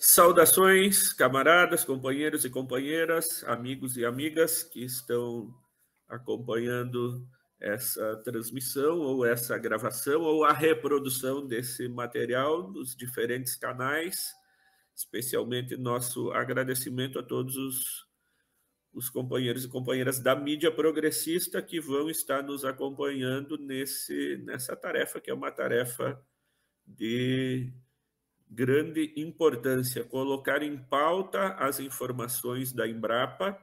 Saudações, camaradas, companheiros e companheiras, amigos e amigas que estão acompanhando essa transmissão ou essa gravação ou a reprodução desse material nos diferentes canais. Especialmente nosso agradecimento a todos os companheiros e companheiras da mídia progressista que vão estar nos acompanhando nessa tarefa, que é uma tarefa de grande importância, colocar em pauta as informações da Embrapa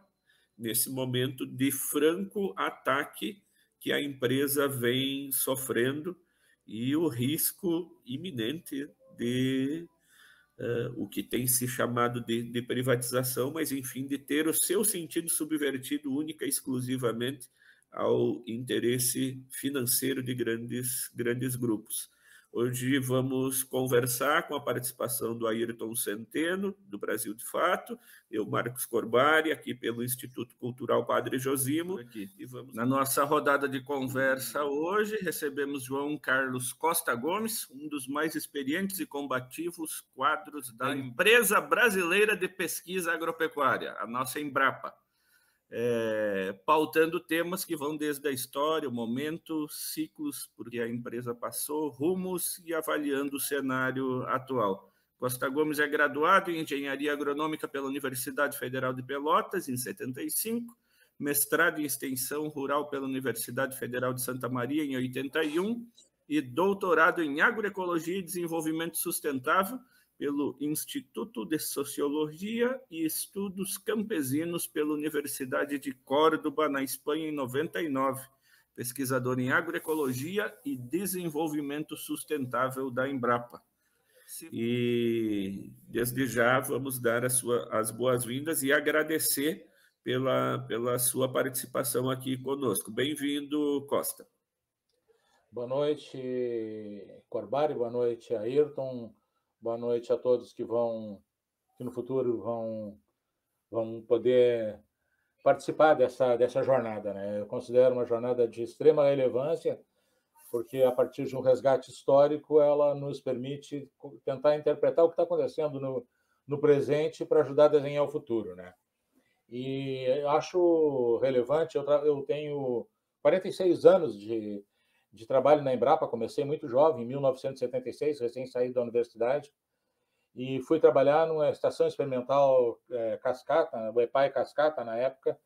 nesse momento de franco ataque que a empresa vem sofrendo e o risco iminente de o que tem se chamado de privatização, mas, enfim, de ter o seu sentido subvertido única e exclusivamente ao interesse financeiro de grandes grupos. Hoje vamos conversar com a participação do Ayrton Centeno, do Brasil de Fato, eu, Marcos Corbari, aqui pelo Instituto Cultural Padre Josimo. Na nossa rodada de conversa hoje, recebemos João Carlos Costa Gomes, um dos mais experientes e combativos quadros da Empresa Brasileira de Pesquisa Agropecuária, a nossa Embrapa. Pautando temas que vão desde a história, o momento, ciclos porque a empresa passou, rumos e avaliando o cenário atual. Costa Gomes é graduado em Engenharia Agronômica pela Universidade Federal de Pelotas, em 75, mestrado em Extensão Rural pela Universidade Federal de Santa Maria, em 81, e doutorado em Agroecologia e Desenvolvimento Sustentável pelo Instituto de Sociologia e Estudos Campesinos pela Universidade de Córdoba, na Espanha, em 99. Pesquisador em Agroecologia e Desenvolvimento Sustentável da Embrapa. E, desde já, vamos dar as boas-vindas e agradecer pela sua participação aqui conosco. Bem-vindo, Costa. Boa noite, Corbari, boa noite, Ayrton. Boa noite a todos que no futuro vão poder participar dessa jornada, né? Eu considero uma jornada de extrema relevância, porque a partir de um resgate histórico, ela nos permite tentar interpretar o que está acontecendo no presente para ajudar a desenhar o futuro, né? E acho relevante, eu tenho 46 anos de trabalho na Embrapa, comecei muito jovem, em 1976, recém saí da universidade, e fui trabalhar numa estação experimental Cascata, o EPAI Cascata, na época,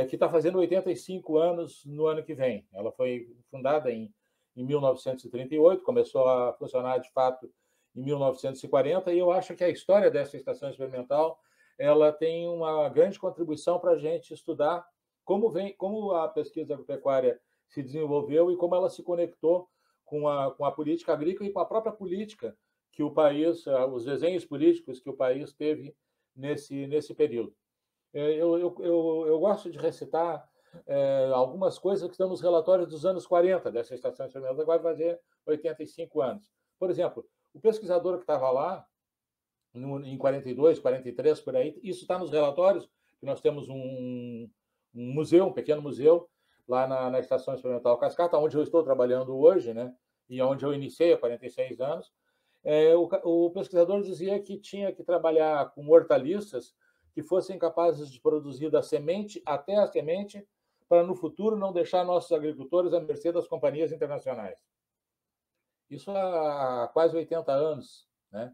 que está fazendo 85 anos no ano que vem. Ela foi fundada em 1938, começou a funcionar de fato em 1940, e eu acho que a história dessa estação experimental ela tem uma grande contribuição para a gente estudar como a pesquisa agropecuária se desenvolveu e como ela se conectou com a política agrícola e com a própria política que o país, os desenhos políticos que o país teve nesse período. Eu gosto de recitar algumas coisas que estão nos relatórios dos anos 40 dessa estação experimental, que vai fazer 85 anos. Por exemplo, o pesquisador que estava lá, em 42, 43, por aí, isso está nos relatórios, que nós temos um museu, um pequeno museu, lá na Estação Experimental Cascata, onde eu estou trabalhando hoje, né, e onde eu iniciei há 46 anos. O pesquisador dizia que tinha que trabalhar com hortaliças que fossem capazes de produzir da semente até a semente, para no futuro não deixar nossos agricultores à mercê das companhias internacionais. Isso há quase 80 anos, né?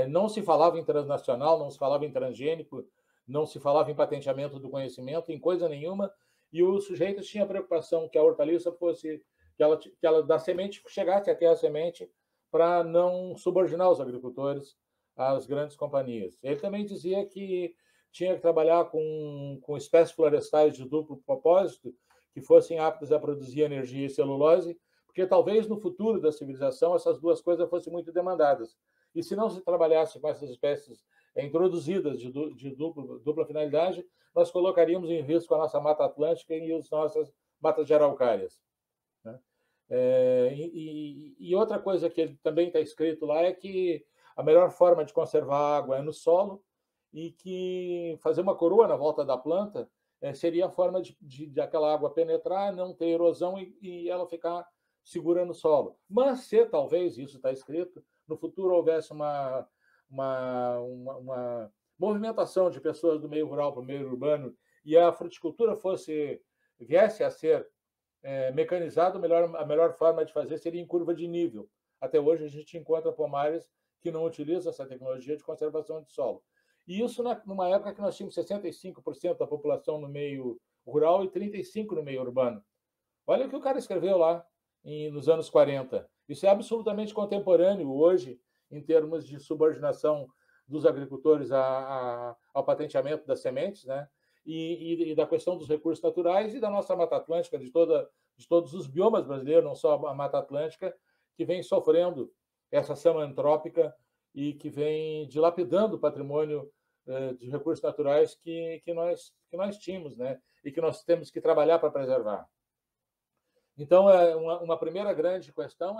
Não se falava em transnacional, não se falava em transgênico, não se falava em patenteamento do conhecimento, em coisa nenhuma, e o sujeito tinha a preocupação que a hortaliça fosse, que ela da semente chegasse até a semente para não subordinar os agricultores às grandes companhias. Ele também dizia que tinha que trabalhar com espécies florestais de duplo propósito que fossem aptas a produzir energia e celulose, porque talvez no futuro da civilização essas duas coisas fossem muito demandadas. E se não se trabalhasse com essas espécies introduzidas de dupla finalidade, nós colocaríamos em risco a nossa Mata Atlântica e as nossas matas de araucárias, né? E outra coisa que também está escrito lá é que a melhor forma de conservar água é no solo e que fazer uma coroa na volta da planta seria a forma de aquela água penetrar, não ter erosão e ela ficar segura no solo. Mas se talvez, isso está escrito, no futuro houvesse uma movimentação de pessoas do meio rural para o meio urbano e a fruticultura viesse a ser mecanizado, a melhor forma de fazer seria em curva de nível. Até hoje a gente encontra pomares que não utilizam essa tecnologia de conservação de solo. E isso numa época que nós tínhamos 65% da população no meio rural e 35% no meio urbano. Olha o que o cara escreveu lá nos anos 40. Isso é absolutamente contemporâneo hoje, em termos de subordinação dos agricultores ao patenteamento das sementes, né? E da questão dos recursos naturais e da nossa Mata Atlântica, de todos os biomas brasileiros, não só a Mata Atlântica, que vem sofrendo essa ação antrópica e que vem dilapidando o patrimônio de recursos naturais que nós tínhamos, né? E que nós temos que trabalhar para preservar. Então, uma primeira grande questão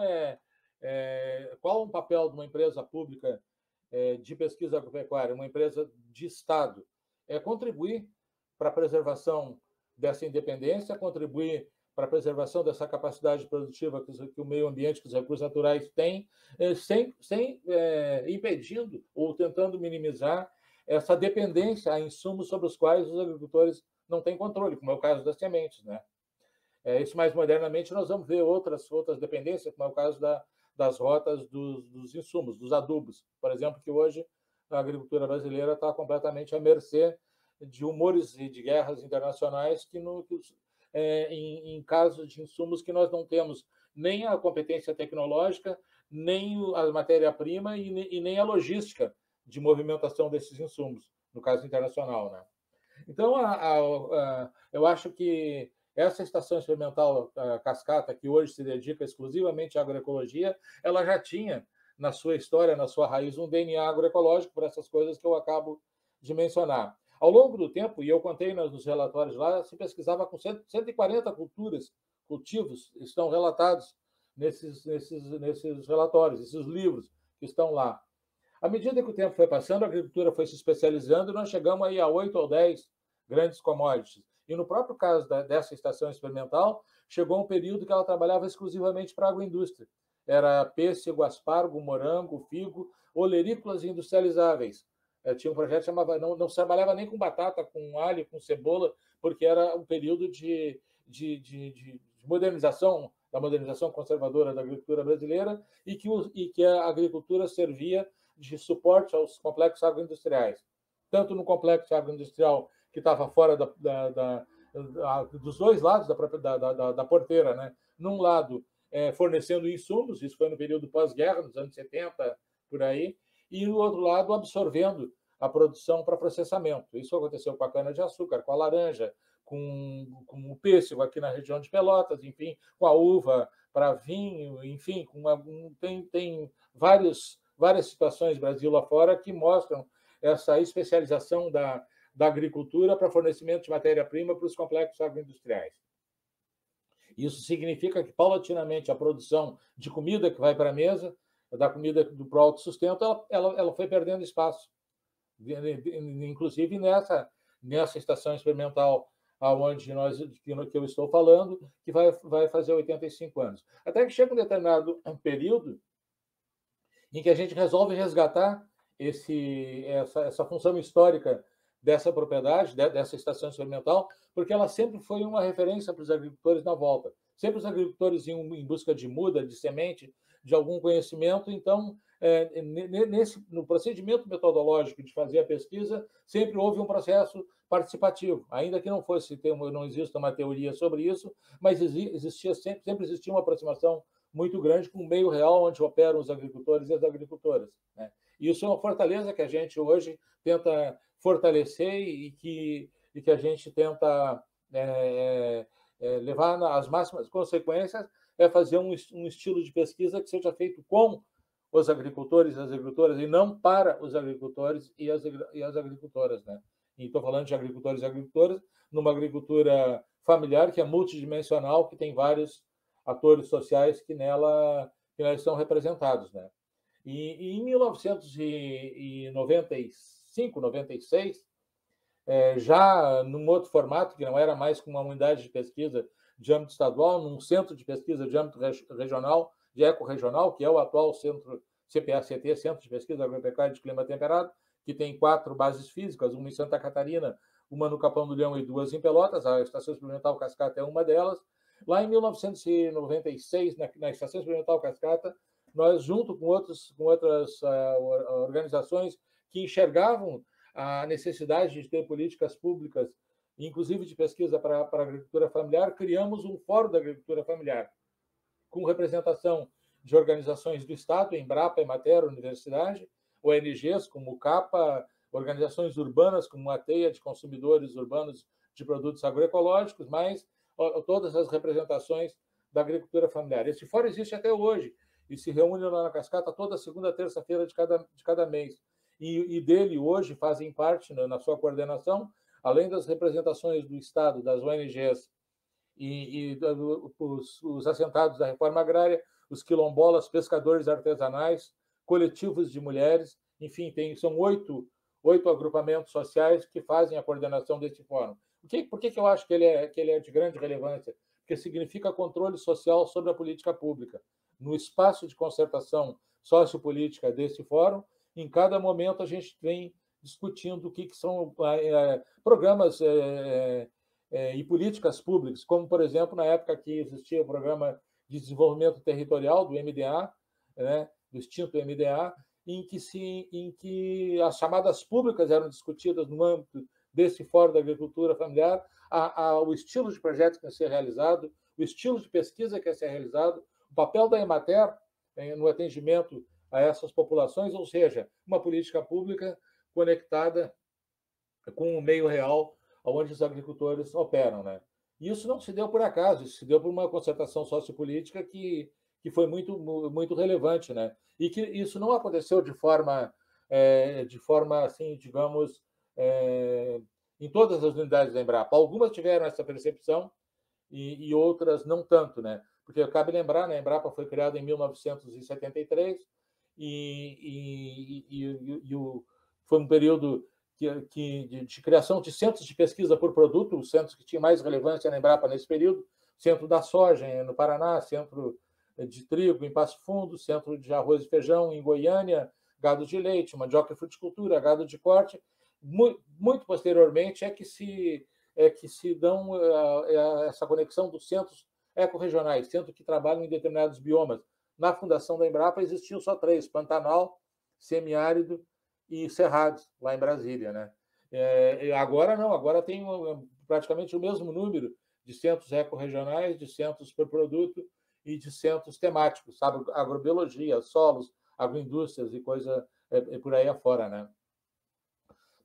qual o papel de uma empresa pública de pesquisa agropecuária, uma empresa de Estado? É contribuir para a preservação dessa independência, contribuir para a preservação dessa capacidade produtiva que o meio ambiente, que os recursos naturais têm, sem impedindo ou tentando minimizar essa dependência a insumos sobre os quais os agricultores não têm controle, como é o caso das sementes, né? Isso mais modernamente nós vamos ver outras dependências, como é o caso das rotas dos insumos, dos adubos, por exemplo, que hoje a agricultura brasileira está completamente à mercê de humores e de guerras internacionais em casos de insumos que nós não temos nem a competência tecnológica, nem a matéria-prima e nem a logística de movimentação desses insumos, no caso internacional, né? Então, eu acho que essa estação experimental Cascata, que hoje se dedica exclusivamente à agroecologia, ela já tinha na sua história, na sua raiz, um DNA agroecológico por essas coisas que eu acabo de mencionar. Ao longo do tempo, e eu contei nos relatórios lá, se pesquisava com 140 cultivos estão relatados nesses relatórios, esses livros que estão lá. À medida que o tempo foi passando, a agricultura foi se especializando e nós chegamos aí a 8 ou 10 grandes commodities. E no próprio caso dessa estação experimental, chegou um período que ela trabalhava exclusivamente para a agroindústria. Era pêssego, aspargo, morango, figo, olerícolas industrializáveis. Tinha um projeto que chamava, não se trabalhava nem com batata, com alho, com cebola, porque era um período de modernização, da modernização conservadora da agricultura brasileira e que a agricultura servia de suporte aos complexos agroindustriais. Tanto no complexo agroindustrial que estava fora dos dois lados da porteira, né? Num lado, fornecendo insumos, isso foi no período pós-guerra, nos anos 70, por aí, e no outro lado, absorvendo a produção para processamento. Isso aconteceu com a cana-de-açúcar, com a laranja, com o pêssego aqui na região de Pelotas, enfim, com a uva para vinho, enfim, tem várias situações Brasil afora que mostram essa especialização da agricultura para fornecimento de matéria-prima para os complexos agroindustriais. Isso significa que, paulatinamente, a produção de comida que vai para a mesa, da comida do autossustento, ela foi perdendo espaço. Inclusive nessa estação experimental que eu estou falando, que vai fazer 85 anos. Até que chega um determinado período em que a gente resolve resgatar essa função histórica dessa propriedade, dessa estação experimental, porque ela sempre foi uma referência para os agricultores na volta. Sempre os agricultores iam em busca de muda, de semente, de algum conhecimento. Então, no procedimento metodológico de fazer a pesquisa, sempre houve um processo participativo, ainda que não exista uma teoria sobre isso, mas sempre existia uma aproximação muito grande com o meio real onde operam os agricultores e as agricultoras, né? Isso é uma fortaleza que a gente hoje tenta fortalecer e que a gente tenta levar às máximas consequências, fazer um estilo de pesquisa que seja feito com os agricultores e as agricultoras e não para os agricultores e as agricultoras, né? E estou falando de agricultores e agricultoras numa agricultura familiar que é multidimensional, que tem vários atores sociais que nela estão representados, né? E em 1995, 96, já num outro formato, que não era mais com uma unidade de pesquisa de âmbito estadual, num centro de pesquisa de âmbito regional, de ecorregional, que é o atual Centro CPA-CT, Centro de Pesquisa Agropecuária de Clima Temperado, que tem 4 bases físicas, uma em Santa Catarina, uma no Capão do Leão e 2 em Pelotas. A Estação Experimental Cascata é uma delas. Lá em 1996, na Estação Experimental Cascata, nós, junto com outras organizações que enxergavam a necessidade de ter políticas públicas, inclusive de pesquisa para a agricultura familiar, criamos um Fórum da Agricultura Familiar, com representação de organizações do Estado, Embrapa, Emater, Universidade, ONGs como o CAPA, organizações urbanas como a Teia de Consumidores Urbanos de Produtos Agroecológicos, mas todas as representações da agricultura familiar. Esse fórum existe até hoje e se reúne lá na Cascata toda segunda, terça-feira de cada mês. E dele hoje fazem parte, na sua coordenação, além das representações do Estado, das ONGs e os assentados da reforma agrária, os quilombolas, pescadores artesanais, coletivos de mulheres, enfim, são 8 agrupamentos sociais que fazem a coordenação desse fórum. Por que eu acho que ele é de grande relevância? Porque significa controle social sobre a política pública. No espaço de concertação sociopolítica desse fórum, em cada momento a gente vem discutindo o que são programas e políticas públicas, como, por exemplo, na época que existia o Programa de Desenvolvimento Territorial do MDA, né, do extinto MDA, em que as chamadas públicas eram discutidas no âmbito desse Fórum da Agricultura Familiar, o estilo de projeto que ia ser realizado, o estilo de pesquisa que ia ser realizado, o papel da Emater no atendimento a essas populações, ou seja, uma política pública conectada com o meio real onde os agricultores operam, né? E isso não se deu por acaso, isso se deu por uma concertação sociopolítica que foi muito relevante, né? E que isso não aconteceu de forma assim, digamos, em todas as unidades da Embrapa. Algumas tiveram essa percepção e outras não tanto, né? Porque cabe lembrar, né, a Embrapa foi criada em 1973 foi um período de criação de centros de pesquisa por produto, os centros que tinham mais relevância na Embrapa nesse período, Centro da Soja no Paraná, Centro de Trigo em Passo Fundo, Centro de Arroz e Feijão em Goiânia, gado de leite, mandioca e fruticultura, gado de corte. Muito posteriormente é que se dão essa conexão dos centros ecorregionais, centros que trabalham em determinados biomas. Na fundação da Embrapa existiam só 3, Pantanal, Semiárido e Cerrados, lá em Brasília, né? Agora não, agora tem praticamente o mesmo número de centros ecorregionais, de centros por produto e de centros temáticos, sabe? Agrobiologia, solos, agroindústrias e coisa por aí afora, né?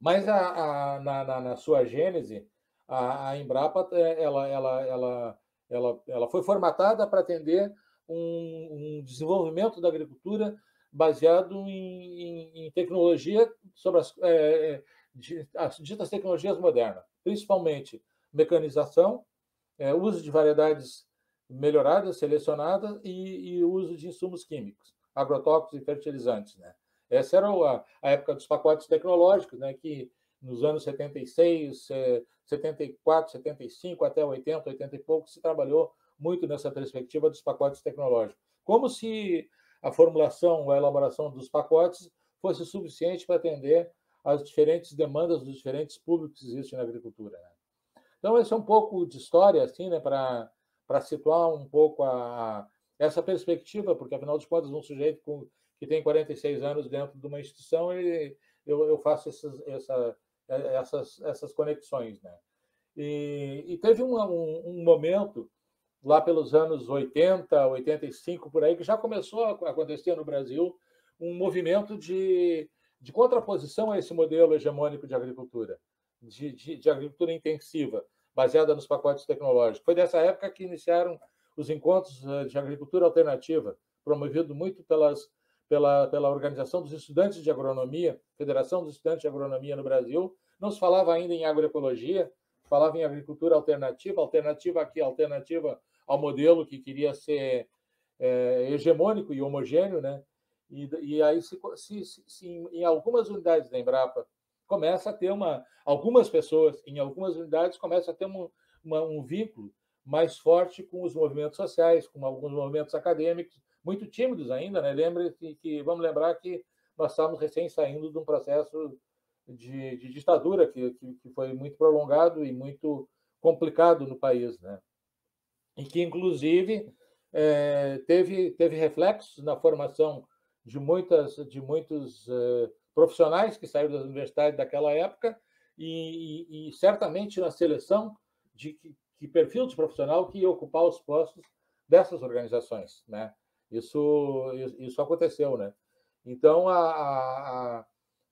Mas na sua gênese, a Embrapa ela foi formatada para atender um desenvolvimento da agricultura baseado em tecnologia sobre as ditas tecnologias modernas, principalmente mecanização, uso de variedades melhoradas, selecionadas e uso de insumos químicos, agrotóxicos e fertilizantes, né? Essa era a época dos pacotes tecnológicos, né, que nos anos 76, 74, 75 até 80, 80 e pouco se trabalhou muito nessa perspectiva dos pacotes tecnológicos. Como se a formulação, a elaboração dos pacotes fosse suficiente para atender às diferentes demandas dos diferentes públicos que existem na agricultura, né? Então, esse é um pouco de história, assim, né, para situar um pouco essa perspectiva, porque, afinal de contas, um sujeito que tem 46 anos dentro de uma instituição, eu faço essas conexões, né? E teve um momento, lá pelos anos 80, 85, por aí, que já começou a acontecer no Brasil um movimento de contraposição a esse modelo hegemônico de agricultura, de agricultura intensiva, baseada nos pacotes tecnológicos. Foi dessa época que iniciaram os encontros de agricultura alternativa, promovido muito pela Organização dos Estudantes de Agronomia, Federação dos Estudantes de Agronomia no Brasil. Não se falava ainda em agroecologia, se falava em agricultura alternativa ao modelo que queria ser hegemônico e homogêneo, né? E aí, em algumas unidades da Embrapa, começa a ter algumas pessoas, em algumas unidades, começa a ter um vínculo mais forte com os movimentos sociais, com alguns movimentos acadêmicos, muito tímidos ainda, né? Vamos lembrar que nós estávamos recém saindo de um processo de ditadura que foi muito prolongado e muito complicado no país, né? E que, inclusive, teve reflexos na formação de muitos profissionais que saíram das universidades daquela época e certamente na seleção de que perfil de profissional que ia ocupar os postos dessas organizações, né? Isso aconteceu, né? Então,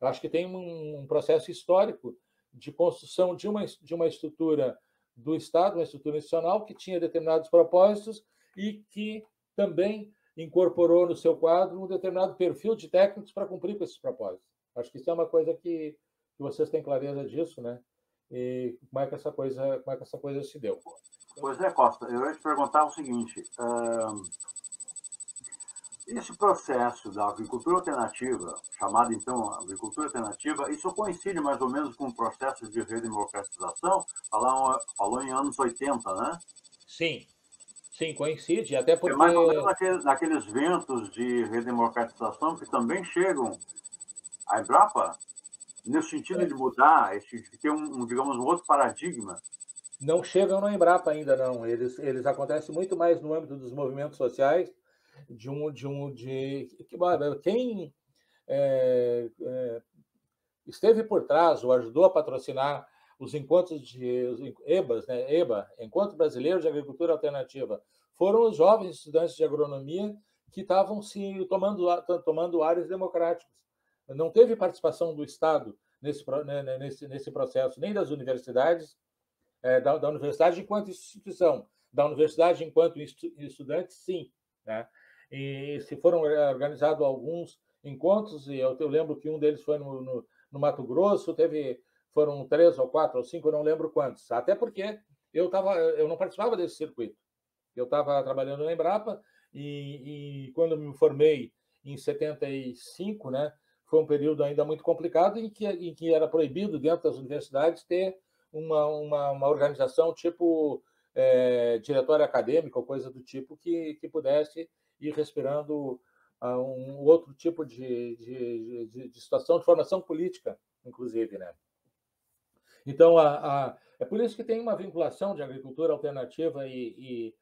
acho que tem um processo histórico de construção de uma estrutura do Estado, uma estrutura institucional que tinha determinados propósitos e que também incorporou no seu quadro um determinado perfil de técnicos para cumprir com esses propósitos. Acho que isso é uma coisa que vocês têm clareza disso, né? E como é que essa coisa se deu? Pois é, Costa, eu ia te perguntar o seguinte: esse processo da agricultura alternativa, chamado então agricultura alternativa, isso coincide mais ou menos com o processo de redemocratização? Falou em anos 80, né? Sim, coincide, até porque... É mais ou menos naqueles ventos de redemocratização que também chegam à Embrapa, nesse sentido de mudar, de ter digamos, um outro paradigma. Não chegam na Embrapa ainda, não. Eles acontecem muito mais no âmbito dos movimentos sociais, quem esteve por trás ou ajudou a patrocinar os encontros os EBAs, né? EBA, Encontro Brasileiro de Agricultura Alternativa, foram os jovens estudantes de agronomia que estavam se tomando áreas democráticas. Não teve participação do Estado nesse processo, nem das universidades, da universidade enquanto instituição, da universidade enquanto estudante, sim, né? E se foram organizados alguns encontros, e eu lembro que um deles foi no Mato Grosso, foram 3 ou 4 ou 5, eu não lembro quantos, até porque eu não participava desse circuito. Eu estava trabalhando na Embrapa e quando me formei em 75, né, foi um período ainda muito complicado em que era proibido dentro das universidades ter uma organização tipo diretório acadêmico ou coisa do tipo que pudesse ir respirando um outro tipo de situação de formação política, inclusive, né? Então, é por isso que tem uma vinculação de agricultura alternativa e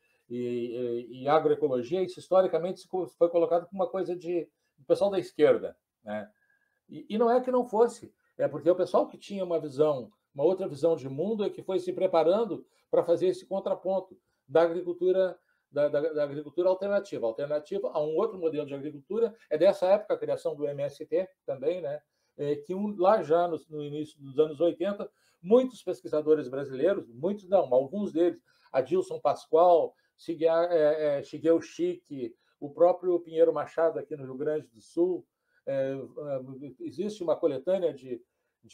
agroecologia. Isso, historicamente, foi colocado como uma coisa do pessoal da esquerda, né? E não é que não fosse, é porque o pessoal que tinha uma outra visão de mundo é que foi se preparando para fazer esse contraponto da agricultura alternativa a um outro modelo de agricultura. É dessa época a criação do MST também, né? Que lá já no início dos anos 80, muitos pesquisadores brasileiros, muitos não, alguns deles, Adilson Pascoal, Shigeo Chique, o próprio Pinheiro Machado aqui no Rio Grande do Sul, existe uma coletânea de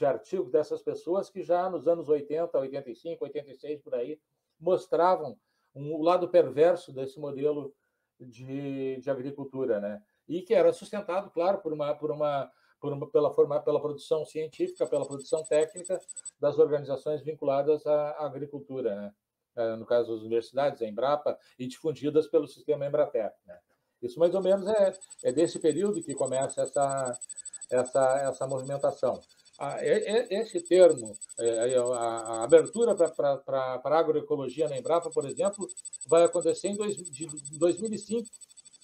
artigos dessas pessoas que já nos anos 80, 85, 86, por aí, mostravam o lado perverso desse modelo de agricultura, né? E que era sustentado, claro, pela produção científica, pela produção técnica das organizações vinculadas à agricultura, né? No caso das universidades, a Embrapa, e difundidas pelo sistema Embrater, né? Isso mais ou menos é desse período que começa essa movimentação. Esse termo, a abertura para a agroecologia na Embrapa, por exemplo, vai acontecer em 2005.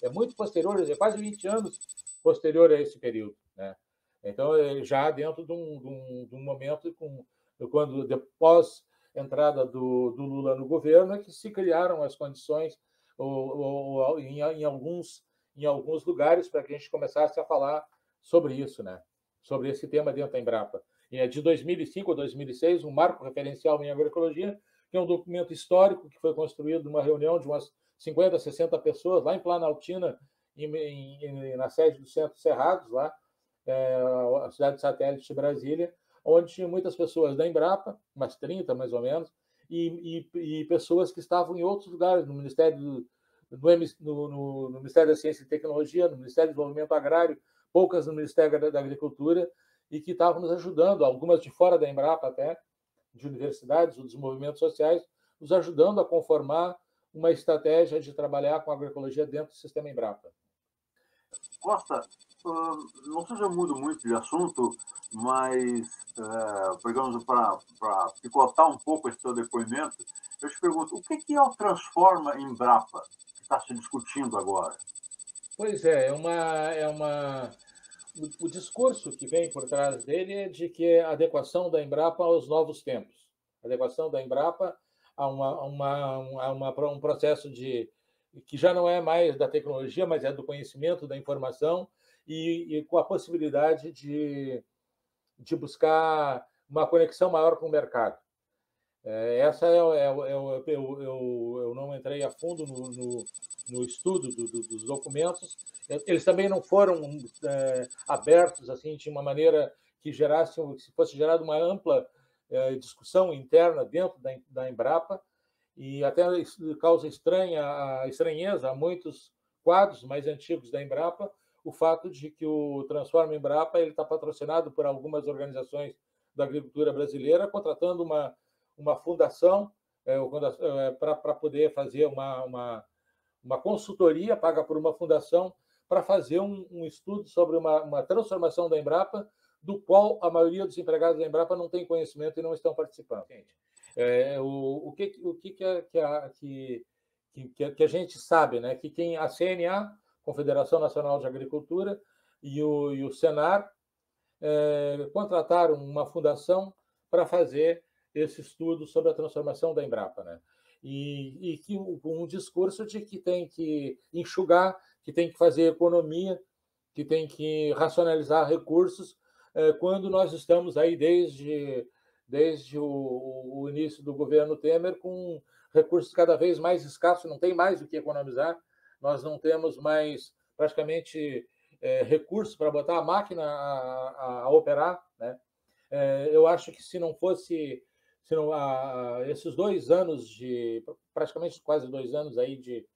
É muito posterior, é quase 20 anos posterior a esse período, né? Então, já dentro de um momento quando depois entrada do Lula no governo, é que se criaram as condições em alguns lugares para que a gente começasse a falar sobre isso, né? Sobre esse tema dentro da Embrapa. E é de 2005 a 2006, um marco referencial em agroecologia, que é um documento histórico que foi construído numa reunião de umas 50, 60 pessoas, lá em Planaltina, na sede do Centro Cerrados, lá, a cidade de satélite de Brasília, onde tinha muitas pessoas da Embrapa, umas 30 mais ou menos, e pessoas que estavam em outros lugares, no Ministério no Ministério da Ciência e Tecnologia, no Ministério do Desenvolvimento Agrário, poucas no Ministério da Agricultura, e que estavam nos ajudando, algumas de fora da Embrapa até, de universidades ou dos movimentos sociais, nos ajudando a conformar uma estratégia de trabalhar com a agroecologia dentro do sistema Embrapa. Costa, não sei se eu mudo muito de assunto, mas, digamos, para picotar um pouco esse seu depoimento, eu te pergunto, o que é o Transforma Embrapa, que está se discutindo agora? Pois é, o discurso que vem por trás dele é de que é a adequação da Embrapa aos novos tempos, a adequação da Embrapa a um processo que já não é mais da tecnologia, mas é do conhecimento, da informação, e com a possibilidade de buscar uma conexão maior com o mercado. Essa eu não entrei a fundo no estudo dos documentos. Eles também não foram abertos assim de uma maneira que se fosse gerada uma ampla discussão interna dentro da Embrapa, e até isso causa estranheza a muitos quadros mais antigos da Embrapa o fato de que o Transforma Embrapa ele está patrocinado por algumas organizações da agricultura brasileira, contratando uma fundação para poder fazer uma consultoria paga por uma fundação para fazer um estudo sobre uma transformação da Embrapa, do qual a maioria dos empregados da Embrapa não tem conhecimento e não estão participando. O que a gente sabe, né? Que quem a CNA, Confederação Nacional de Agricultura, e o Senar contrataram uma fundação para fazer esse estudo sobre a transformação da Embrapa, né? E que um discurso de que tem que enxugar, que tem que fazer economia, que tem que racionalizar recursos, quando nós estamos aí desde o início do governo Temer com recursos cada vez mais escassos, não tem mais o que economizar, nós não temos mais praticamente recursos para botar a máquina a operar, né? Eu acho que se não fosse esses 2 anos praticamente quase 2 anos aí de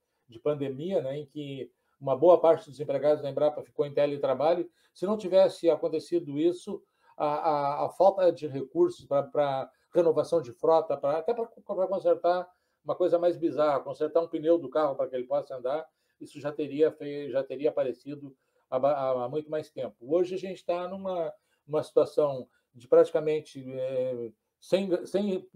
pandemia, né, em que uma boa parte dos empregados da Embrapa ficou em teletrabalho, se não tivesse acontecido isso, a falta de recursos para renovação de frota, até para consertar uma coisa mais bizarra, consertar um pneu do carro para que ele possa andar, isso já teria aparecido há muito mais tempo. Hoje a gente está numa situação de praticamente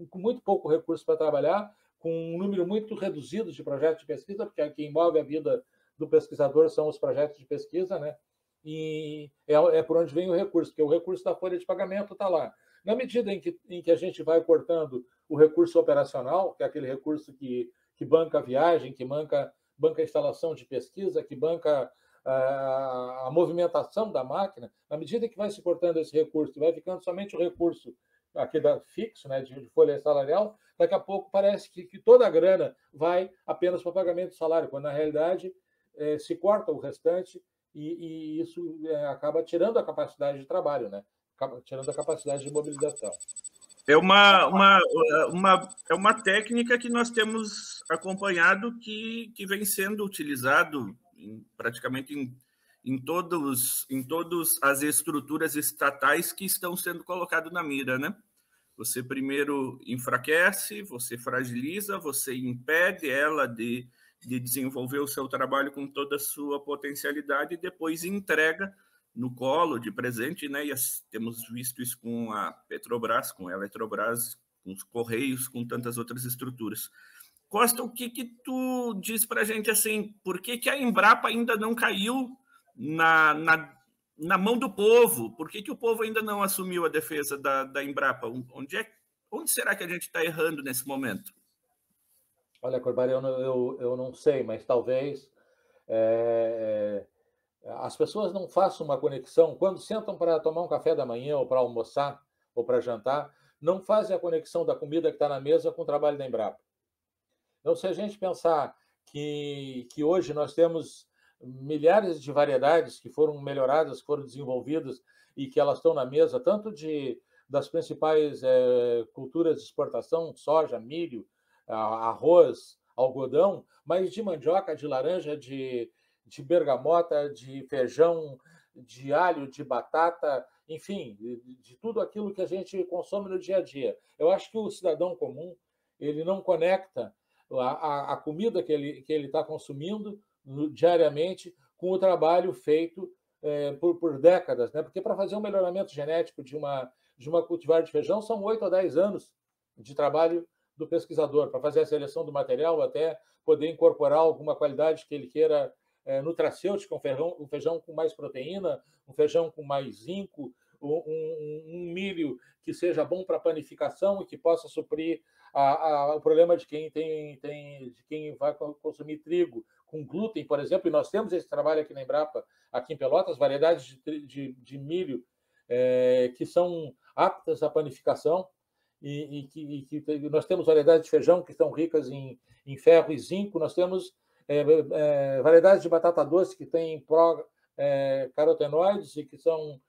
com muito pouco recurso para trabalhar, com um número muito reduzido de projetos de pesquisa, porque quem move a vida do pesquisador são os projetos de pesquisa, né? E é por onde vem o recurso, porque o recurso da folha de pagamento está lá. Na medida em que a gente vai cortando o recurso operacional, que é aquele recurso que banca a viagem, que banca a instalação de pesquisa, que banca a movimentação da máquina, na medida que vai se cortando esse recurso, vai ficando somente o recurso aquele fixo, né, de folha salarial, daqui a pouco parece que toda a grana vai apenas para o pagamento do salário, quando na realidade se corta o restante e isso acaba tirando a capacidade de trabalho, né? Acaba tirando a capacidade de mobilização. É uma técnica que nós temos acompanhado que vem sendo utilizado praticamente em todas as estruturas estatais que estão sendo colocadas na mira, né? Você primeiro enfraquece, você fragiliza, você impede ela de desenvolver o seu trabalho com toda a sua potencialidade e depois entrega no colo de presente, né? E temos visto isso com a Petrobras, com a Eletrobras, com os Correios, com tantas outras estruturas. Costa, o que tu diz para a gente assim? Por que a Embrapa ainda não caiu na mão do povo? Por que o povo ainda não assumiu a defesa da Embrapa? Onde será que a gente está errando nesse momento? Olha, Corbari, eu não sei, mas talvez as pessoas não façam uma conexão. Quando sentam para tomar um café da manhã, ou para almoçar, ou para jantar, não fazem a conexão da comida que está na mesa com o trabalho da Embrapa. Então, se a gente pensar que hoje nós temos milhares de variedades que foram melhoradas, que foram desenvolvidas e que elas estão na mesa, tanto das principais culturas de exportação, soja, milho, arroz, algodão, mas de mandioca, de laranja, de bergamota, de feijão, de alho, de batata, enfim, de tudo aquilo que a gente consome no dia a dia. Eu acho que o cidadão comum ele não conecta a comida que ele está consumindo diariamente com o trabalho feito por décadas, né? Porque para fazer um melhoramento genético de uma cultivar de feijão são 8 a 10 anos de trabalho do pesquisador, para fazer a seleção do material, até poder incorporar alguma qualidade que ele queira nutracêutica, um feijão com mais proteína, um feijão com mais zinco, um milho que seja bom para panificação e que possa suprir o problema de quem vai consumir trigo com glúten, por exemplo. E nós temos esse trabalho aqui na Embrapa, aqui em Pelotas, variedades de milho que são aptas à panificação e que nós temos variedades de feijão que estão ricas em ferro e zinco. Nós temos variedades de batata doce que têm carotenoides e que são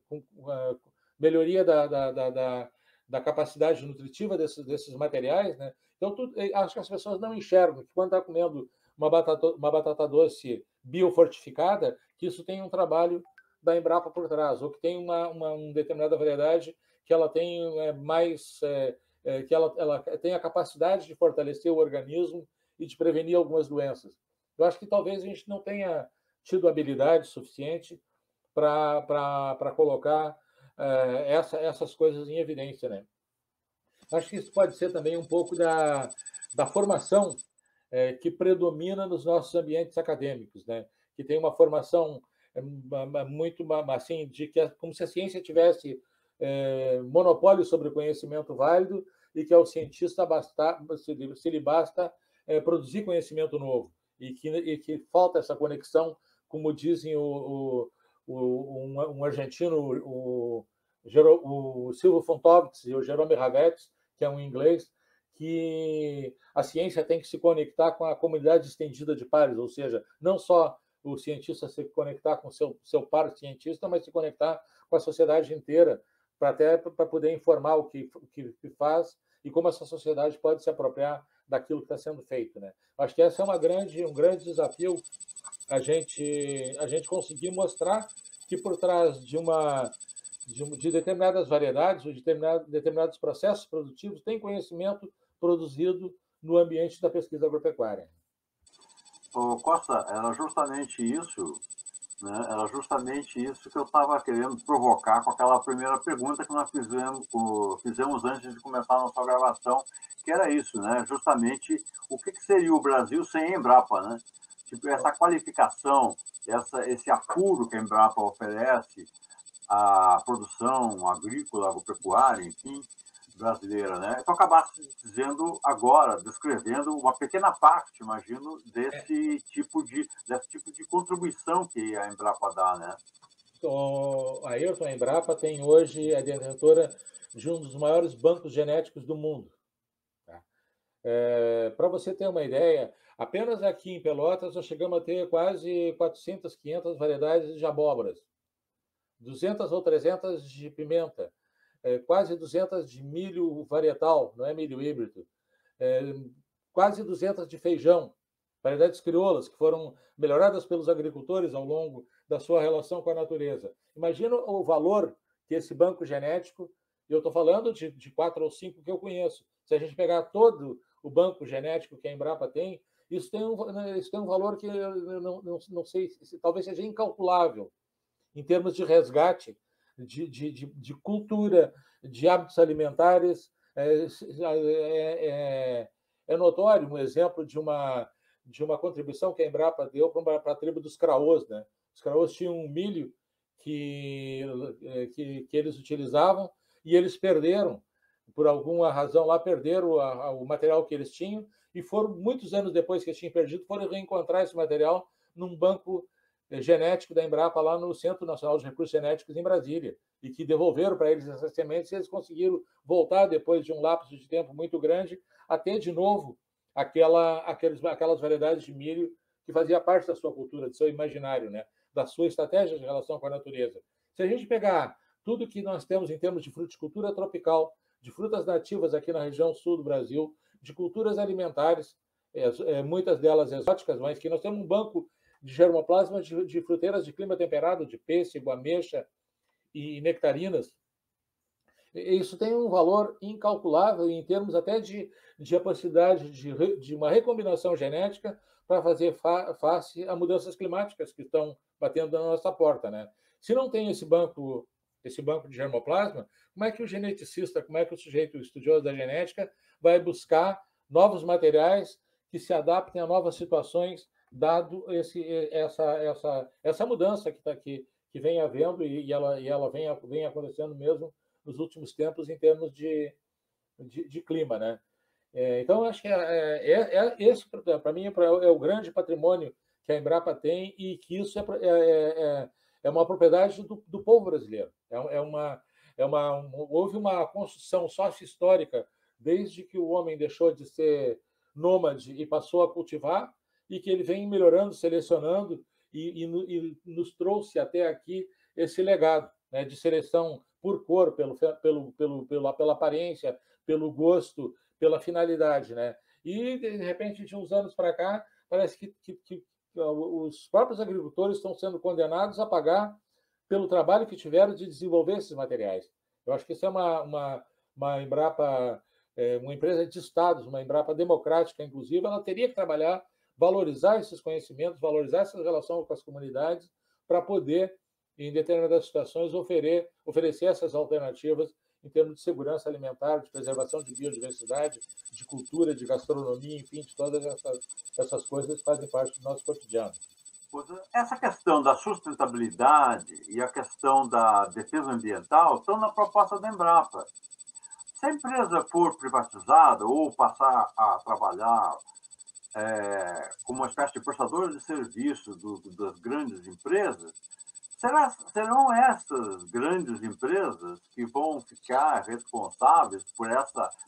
com melhoria da capacidade nutritiva desses materiais, né? Então, acho que as pessoas não enxergam que quando está comendo uma batata doce biofortificada, que isso tem um trabalho da Embrapa por trás, ou que tem uma determinada variedade que ela tem que ela tem a capacidade de fortalecer o organismo e de prevenir algumas doenças. Eu acho que talvez a gente não tenha tido habilidade suficiente para colocar essas coisas em evidência, né? Acho que isso pode ser também um pouco da formação que predomina nos nossos ambientes acadêmicos, né? Que tem uma formação muito assim de que como se a ciência tivesse monopólio sobre o conhecimento válido e que ao cientista se lhe basta produzir conhecimento novo e que falta essa conexão, como dizem um argentino, o Silvio Fontovitz e o Jerome Ravetz, que é um inglês, que a ciência tem que se conectar com a comunidade estendida de pares, ou seja, não só o cientista se conectar com seu par cientista, mas se conectar com a sociedade inteira, para poder informar o que faz e como essa sociedade pode se apropriar daquilo que está sendo feito, né? Acho que esse é um grande desafio a gente conseguir mostrar que por trás de determinadas variedades ou de determinados processos produtivos tem conhecimento produzido no ambiente da pesquisa agropecuária. Costa, era justamente isso, né? Era justamente isso que eu estava querendo provocar com aquela primeira pergunta que nós fizemos antes de começar a nossa gravação, que era isso, né? Justamente o que seria o Brasil sem Embrapa, né? Tipo, essa qualificação, esse apuro que a Embrapa oferece à produção agrícola, agropecuária, enfim, brasileira, né? Tu acabaste descrevendo uma pequena parte, imagino, desse tipo de contribuição que a Embrapa dá, né? A Embrapa tem hoje a detentora de um dos maiores bancos genéticos do mundo. Tá? Para você ter uma ideia, apenas aqui em Pelotas nós chegamos a ter quase 400, 500 variedades de abóboras, 200 ou 300 de pimenta, quase 200 de milho varietal, não é milho híbrido, quase 200 de feijão, variedades crioulas que foram melhoradas pelos agricultores ao longo da sua relação com a natureza. Imagina o valor que esse banco genético, eu estou falando de 4 ou 5 que eu conheço, se a gente pegar todo o banco genético que a Embrapa tem, isso tem um valor que eu não sei, talvez seja incalculável em termos de resgate, de cultura, de hábitos alimentares. É notório um exemplo de uma contribuição que a Embrapa deu para a tribo dos Craôs, né? Os Craôs tinham um milho que eles utilizavam e eles perderam, por alguma razão lá, perderam o material que eles tinham e foram, muitos anos depois que eles tinham perdido, foram reencontrar esse material num banco genético da Embrapa lá no Centro Nacional de Recursos Genéticos em Brasília, e que devolveram para eles essas sementes e eles conseguiram voltar, depois de um lapso de tempo muito grande, a ter de novo aquelas variedades de milho que fazia parte da sua cultura, do seu imaginário, né? Da sua estratégia de relação com a natureza. Se a gente pegar tudo que nós temos em termos de fruticultura tropical, de frutas nativas aqui na região sul do Brasil, de culturas alimentares, muitas delas exóticas, mas que nós temos um banco de germoplasma de fruteiras de clima temperado, de pêssego, ameixa e nectarinas. Isso tem um valor incalculável em termos até de capacidade de uma recombinação genética para fazer face a mudanças climáticas que estão batendo na nossa porta, né? Se não tem esse banco de germoplasma, como é que o geneticista, como é que o sujeito estudioso da genética vai buscar novos materiais que se adaptem a novas situações, dado essa mudança que está aqui, que vem havendo e ela vem acontecendo mesmo nos últimos tempos em termos de clima, né? Então, acho que esse, para mim, é o grande patrimônio que a Embrapa tem e que isso é uma propriedade do povo brasileiro. Houve uma construção sócio-histórica desde que o homem deixou de ser nômade e passou a cultivar, e que ele vem melhorando, selecionando e nos trouxe até aqui esse legado, né, de seleção por cor, pela aparência, pelo gosto, pela finalidade, né? E, de repente, de uns anos para cá, parece que os próprios agricultores estão sendo condenados a pagar pelo trabalho que tiveram de desenvolver esses materiais. Eu acho que isso é uma Embrapa, uma empresa de estados, uma Embrapa democrática, inclusive, ela teria que trabalhar, valorizar esses conhecimentos, valorizar essa relação com as comunidades, para poder, em determinadas situações, oferecer essas alternativas em termos de segurança alimentar, de preservação de biodiversidade, de cultura, de gastronomia, enfim, de todas essas coisas que fazem parte do nosso cotidiano. Essa questão da sustentabilidade e a questão da defesa ambiental estão na proposta da Embrapa. Se a empresa for privatizada ou passar a trabalhar como uma espécie de prestadora de serviço das grandes empresas, serão essas grandes empresas que vão ficar responsáveis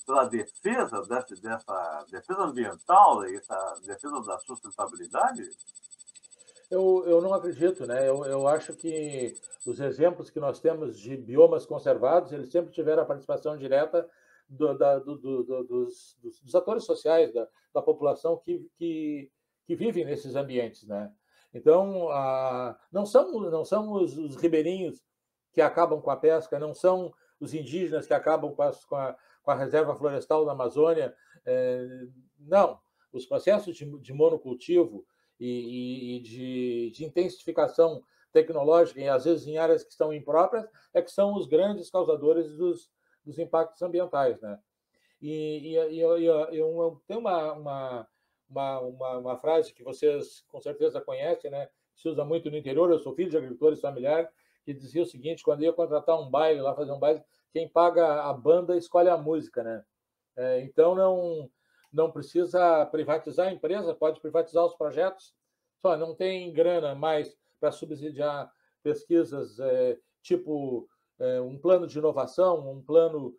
pela defesa dessa defesa ambiental e essa defesa da sustentabilidade? Eu não acredito, né? Eu acho que os exemplos que nós temos de biomas conservados, eles sempre tiveram a participação direta dos atores sociais, da população que vive nesses ambientes, né? Então, não são os ribeirinhos que acabam com a pesca, não são os indígenas que acabam com a reserva florestal da Amazônia, não. Os processos de monocultivo e de intensificação tecnológica, e às vezes em áreas que estão impróprias, que são os grandes causadores dos impactos ambientais, né? Eu tenho uma frase que vocês com certeza conhecem, né? Se usa muito no interior. Eu sou filho de agricultores familiares, que dizia o seguinte: quando ia contratar um baile, lá fazer um baile, quem paga a banda escolhe a música, né? Então não precisa privatizar a empresa, pode privatizar os projetos, só não tem grana mais para subsidiar pesquisas tipo um plano de inovação, um plano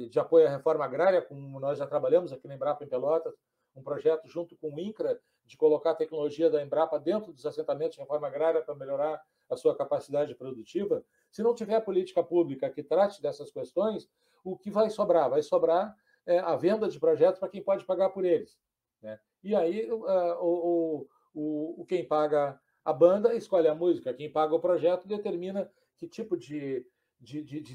de apoio à reforma agrária, como nós já trabalhamos aqui na Embrapa em Pelotas, um projeto junto com o INCRA de colocar a tecnologia da Embrapa dentro dos assentamentos de reforma agrária para melhorar a sua capacidade produtiva. Se não tiver política pública que trate dessas questões, o que vai sobrar? Vai sobrar a venda de projetos para quem pode pagar por eles, né? E aí quem paga a banda escolhe a música, quem paga o projeto determina que tipo de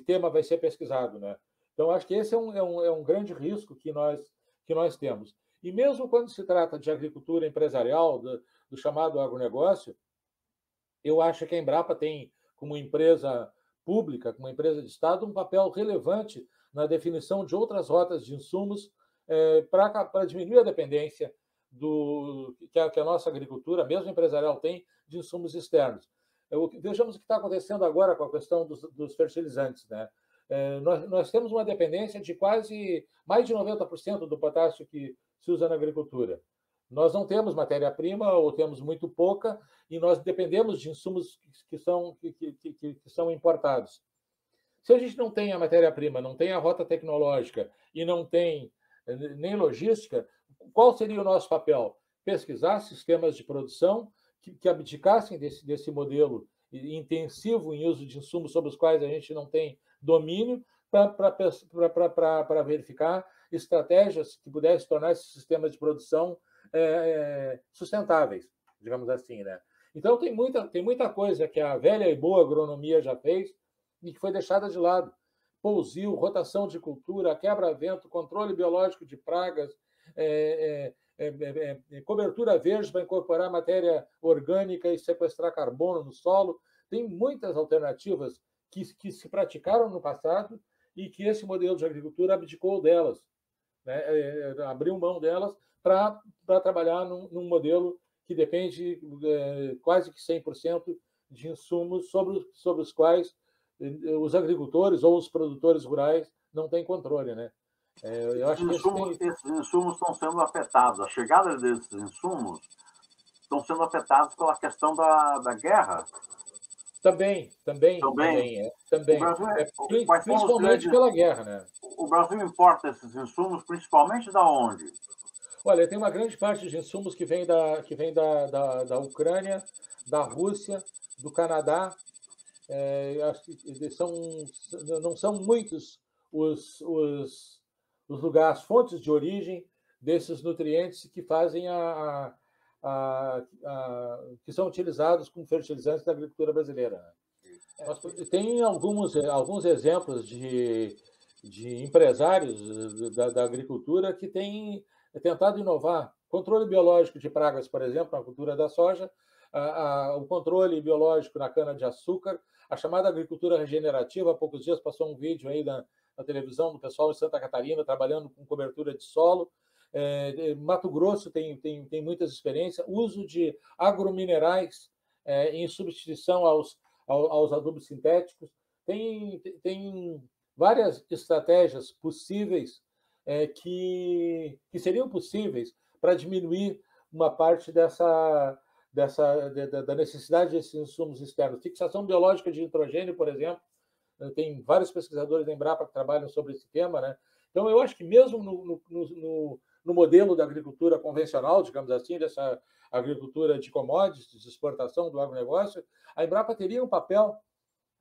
tema vai ser pesquisado, né? Então, acho que esse é um grande risco que nós temos. E mesmo quando se trata de agricultura empresarial, do chamado agronegócio, eu acho que a Embrapa tem, como empresa pública, como empresa de Estado, um papel relevante na definição de outras rotas de insumos para diminuir a dependência que a nossa agricultura, mesmo empresarial, tem de insumos externos. Vejamos o que está acontecendo agora com a questão dos fertilizantes, né? Nós temos uma dependência de quase mais de 90% do potássio que se usa na agricultura. Nós não temos matéria-prima ou temos muito pouca e nós dependemos de insumos que são importados. Se a gente não tem a matéria-prima, não tem a rota tecnológica e não tem nem logística, qual seria o nosso papel? Pesquisar sistemas de produção que abdicassem desse modelo intensivo em uso de insumos sobre os quais a gente não tem domínio, para verificar estratégias que pudessem tornar esses sistemas de produção sustentáveis, digamos assim, né? Então, tem muita coisa que a velha e boa agronomia já fez e que foi deixada de lado. pousio, rotação de cultura, quebra-vento, controle biológico de pragas, cobertura verde para incorporar matéria orgânica e sequestrar carbono no solo. Tem muitas alternativas que se praticaram no passado e que esse modelo de agricultura abdicou delas, né? Abriu mão delas para trabalhar num modelo que depende quase que 100% de insumos sobre os quais os agricultores ou os produtores rurais não têm controle, né? Eu acho que esses insumos estão sendo afetados. A chegada desses insumos estão sendo afetados pela questão da guerra. Também. Principalmente pela guerra, né? O Brasil importa esses insumos principalmente da onde? Olha, tem uma grande parte de insumos que vem da Ucrânia, da Rússia, do Canadá. Não são muitos os lugares, as fontes de origem desses nutrientes que fazem que são utilizados como fertilizantes da agricultura brasileira. Tem alguns exemplos de empresários da agricultura que têm tentado inovar. Controle biológico de pragas, por exemplo, na cultura da soja, o controle biológico na cana-de-açúcar, a chamada agricultura regenerativa. Há poucos dias passou um vídeo aí na televisão do pessoal de Santa Catarina trabalhando com cobertura de solo. Mato Grosso tem muitas experiências. Uso de agrominerais em substituição aos adubos sintéticos. Tem várias estratégias possíveis que seriam possíveis para diminuir uma parte da necessidade desses insumos externos. Fixação biológica de nitrogênio, por exemplo, tem vários pesquisadores da Embrapa que trabalham sobre esse tema, né? Então, eu acho que mesmo no modelo da agricultura convencional, digamos assim, dessa agricultura de commodities, de exportação do agronegócio, a Embrapa teria um papel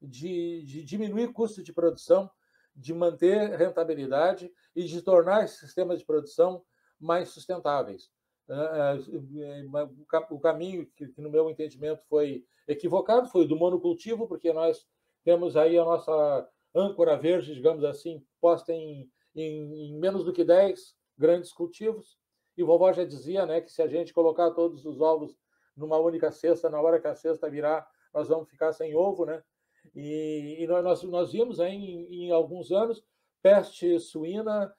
de diminuir custos de produção, de manter rentabilidade e de tornar esses sistemas de produção mais sustentáveis. O caminho que, no meu entendimento, foi equivocado foi o do monocultivo, porque nós temos aí a nossa âncora verde, digamos assim, posta em menos do que 10 grandes cultivos. E vovó já dizia, né, que se a gente colocar todos os ovos numa única cesta, na hora que a cesta virar, nós vamos ficar sem ovo, né? E nós vimos aí em alguns anos peste suína,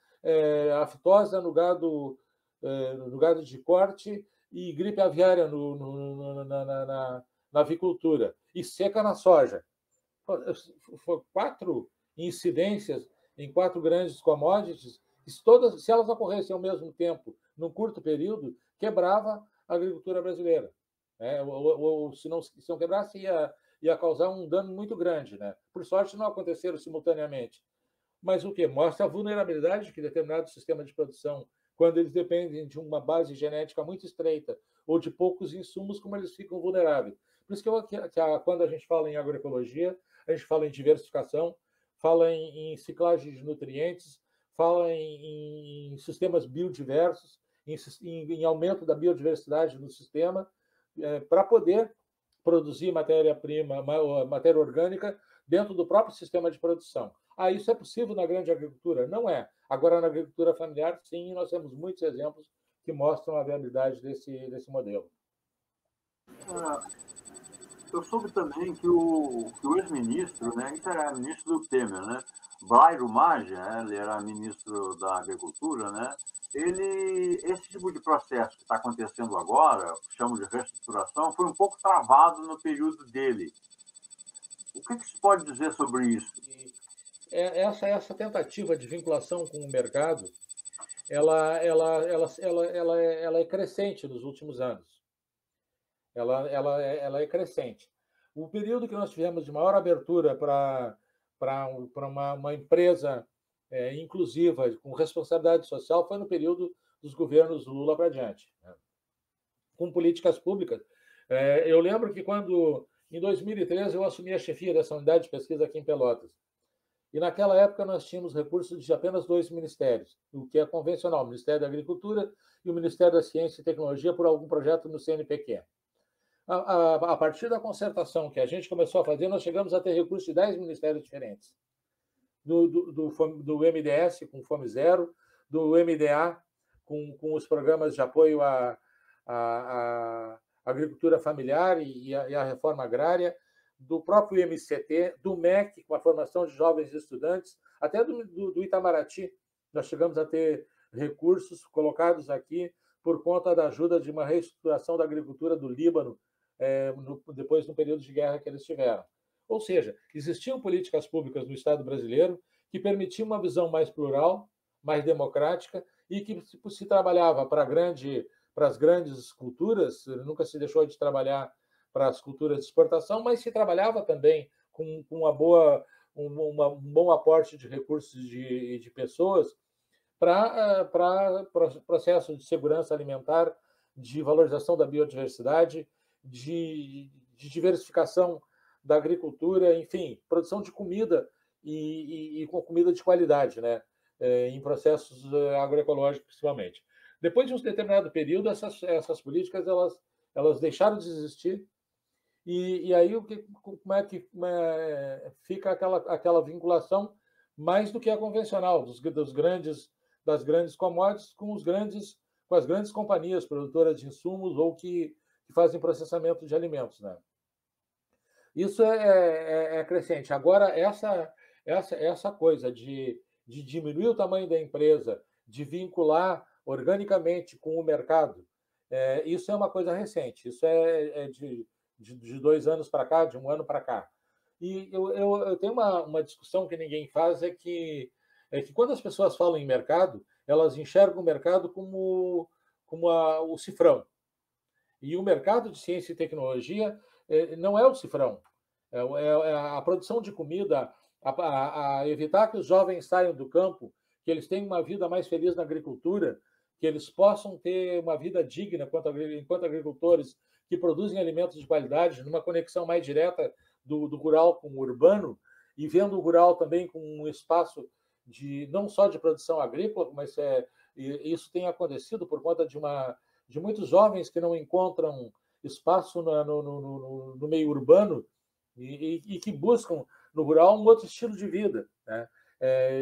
aftosa no gado de corte e gripe aviária na avicultura e seca na soja. Foram 4 incidências em 4 grandes commodities, se elas ocorressem ao mesmo tempo, num curto período, quebrava a agricultura brasileira. Ou se não quebrasse, ia causar um dano muito grande, né? Por sorte, não aconteceram simultaneamente. Mas o quê? Mostra a vulnerabilidade que determinado sistema de produção, quando eles dependem de uma base genética muito estreita ou de poucos insumos, como eles ficam vulneráveis. Por isso que quando a gente fala em agroecologia, a gente fala em diversificação, fala em ciclagem de nutrientes, fala em sistemas biodiversos, em aumento da biodiversidade no sistema, para poder produzir matéria-prima, matéria orgânica dentro do próprio sistema de produção. Isso é possível na grande agricultura? Não é. Agora, na agricultura familiar, sim, nós temos muitos exemplos que mostram a viabilidade desse modelo. Eu soube também que o ex-ministro, né, isso era ministro do Temer, né, Blairo Maggi, ele era ministro da Agricultura, né, esse tipo de processo que está acontecendo agora, chamo de reestruturação, foi um pouco travado no período dele. O que se pode dizer sobre isso? Essa tentativa de vinculação com o mercado, ela é crescente nos últimos anos. Ela é crescente. O período que nós tivemos de maior abertura para uma empresa inclusiva, com responsabilidade social, foi no período dos governos Lula para diante, né? Com políticas públicas. Eu lembro que quando, em 2013, eu assumi a chefia dessa unidade de pesquisa aqui em Pelotas. E naquela época nós tínhamos recursos de apenas 2 ministérios, o que é convencional, o Ministério da Agricultura e o Ministério da Ciência e Tecnologia, por algum projeto no CNPq. A partir da concertação que a gente começou a fazer, nós chegamos a ter recursos de 10 ministérios diferentes. do MDS com Fome Zero, do MDA com os programas de apoio à agricultura familiar e à reforma agrária, do próprio MCT, do MEC, com a formação de jovens estudantes, até do Itamaraty. Nós chegamos a ter recursos colocados aqui por conta da ajuda de uma reestruturação da agricultura do Líbano, depois do período de guerra que eles tiveram. Ou seja, existiam políticas públicas no Estado brasileiro que permitiam uma visão mais plural, mais democrática, e que se trabalhava para as grandes culturas, nunca se deixou de trabalhar para as culturas de exportação, mas se trabalhava também com um bom aporte de recursos e de pessoas para processos de segurança alimentar, de valorização da biodiversidade, de diversificação da agricultura, enfim, produção de comida e com comida de qualidade, né? Em processos agroecológicos, principalmente. Depois de um determinado período, essas políticas elas deixaram de existir, e aí como é que fica aquela vinculação mais do que a convencional das grandes commodities com as grandes companhias produtoras de insumos ou que fazem processamento de alimentos, né? Isso é crescente. Agora, essa coisa de diminuir o tamanho da empresa, de vincular organicamente com o mercado, isso é uma coisa recente. Isso é de 2 anos para cá, de 1 ano para cá. E eu tenho uma discussão que ninguém faz, é que quando as pessoas falam em mercado, elas enxergam o mercado como o cifrão. E o mercado de ciência e tecnologia não é o cifrão. É a produção de comida, a evitar que os jovens saiam do campo, que eles tenham uma vida mais feliz na agricultura, que eles possam ter uma vida digna enquanto agricultores que produzem alimentos de qualidade, numa conexão mais direta do rural com o urbano, e vendo o rural também com um espaço não só de produção agrícola, mas isso tem acontecido por conta de muitos jovens que não encontram espaço no meio urbano e que buscam no rural um outro estilo de vida, né?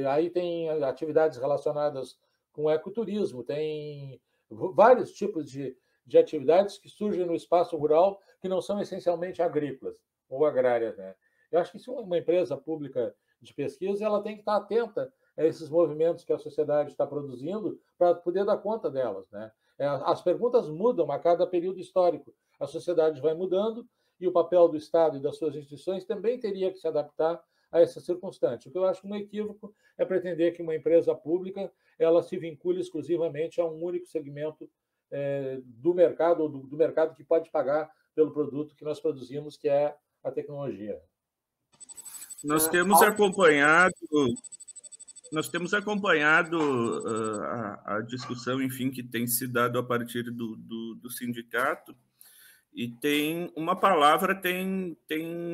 Aí tem atividades relacionadas com ecoturismo, tem vários tipos de atividades que surgem no espaço rural que não são essencialmente agrícolas ou agrárias, né? Eu acho que se uma empresa pública de pesquisa, ela tem que estar atenta a esses movimentos que a sociedade está produzindo para poder dar conta delas, né? As perguntas mudam a cada período histórico. A sociedade vai mudando e o papel do Estado e das suas instituições também teria que se adaptar a essa circunstância. O que eu acho um equívoco é pretender que uma empresa pública ela se vincule exclusivamente a um único segmento do mercado, ou do mercado que pode pagar pelo produto que nós produzimos, que é a tecnologia. Nós temos acompanhado a discussão, enfim, que tem se dado a partir do sindicato, e tem uma palavra tem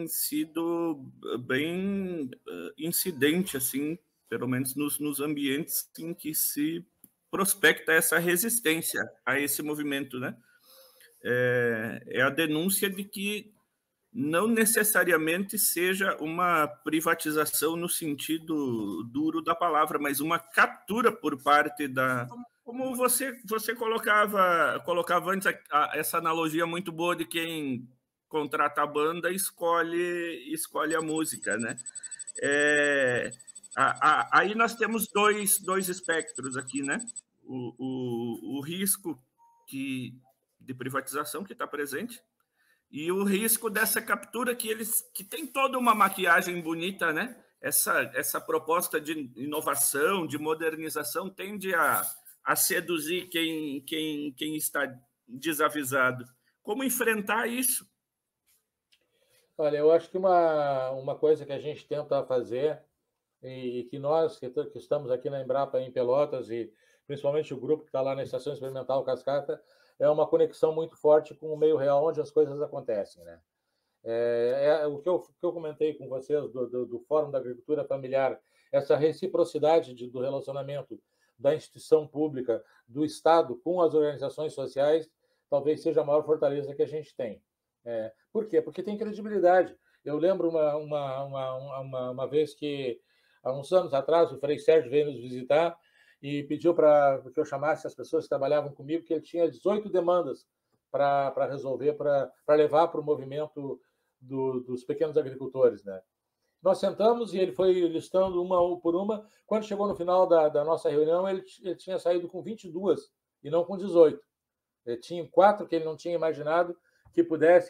sido bem incidente, assim, pelo menos nos ambientes em que se prospecta essa resistência a esse movimento, né? É a denúncia de que não necessariamente seja uma privatização no sentido duro da palavra, mas uma captura por parte da... Como você colocava antes essa analogia muito boa de quem contrata a banda escolhe a música, né? Aí nós temos dois espectros aqui, né? O risco de privatização que está presente, e o risco dessa captura que tem toda uma maquiagem bonita, né? Essa proposta de inovação, de modernização, tende a seduzir quem está desavisado. Como enfrentar isso? Olha, eu acho que uma coisa que a gente tenta fazer, e que nós que estamos aqui na Embrapa, em Pelotas, e principalmente o grupo que está lá na Estação Experimental Cascata, é uma conexão muito forte com o meio real, onde as coisas acontecem, né? O que eu comentei com vocês do Fórum da Agricultura Familiar, essa reciprocidade do relacionamento da instituição pública, do Estado com as organizações sociais, talvez seja a maior fortaleza que a gente tem. Por quê? Porque tem credibilidade. Eu lembro uma vez que há uns anos atrás, o Frei Sérgio veio nos visitar e pediu para que eu chamasse as pessoas que trabalhavam comigo, que ele tinha 18 demandas para resolver, para levar para o movimento dos pequenos agricultores, né? Nós sentamos e ele foi listando uma por uma. Quando chegou no final da nossa reunião, ele tinha saído com 22 e não com 18. Tinha 4 que ele não tinha imaginado que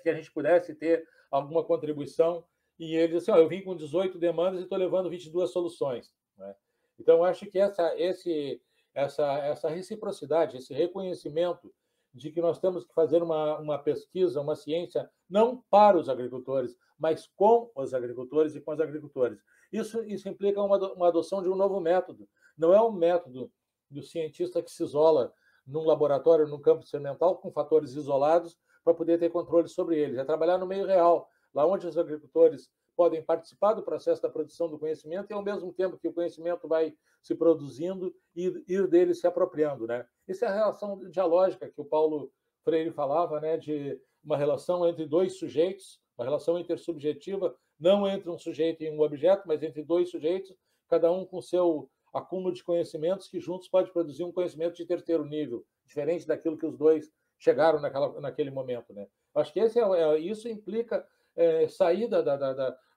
a gente pudesse ter alguma contribuição. E ele disse: eu vim com 18 demandas e estou levando 22 soluções, né? Então, acho que essa reciprocidade, esse reconhecimento de que nós temos que fazer uma pesquisa, uma ciência, não para os agricultores, mas com os agricultores e com os agricultores. Isso implica uma adoção de um novo método. Não é um método do cientista que se isola num laboratório, num campo experimental, com fatores isolados, para poder ter controle sobre eles. É trabalhar no meio real, lá onde os agricultores podem participar do processo da produção do conhecimento e, ao mesmo tempo que o conhecimento vai se produzindo, ir dele se apropriando, né? Essa é a relação dialógica que o Paulo Freire falava, né, de uma relação entre dois sujeitos, uma relação intersubjetiva, não entre um sujeito e um objeto, mas entre dois sujeitos, cada um com seu acúmulo de conhecimentos, que juntos pode produzir um conhecimento de terceiro nível, diferente daquilo que os dois chegaram naquele momento, né? Acho que isso implica saída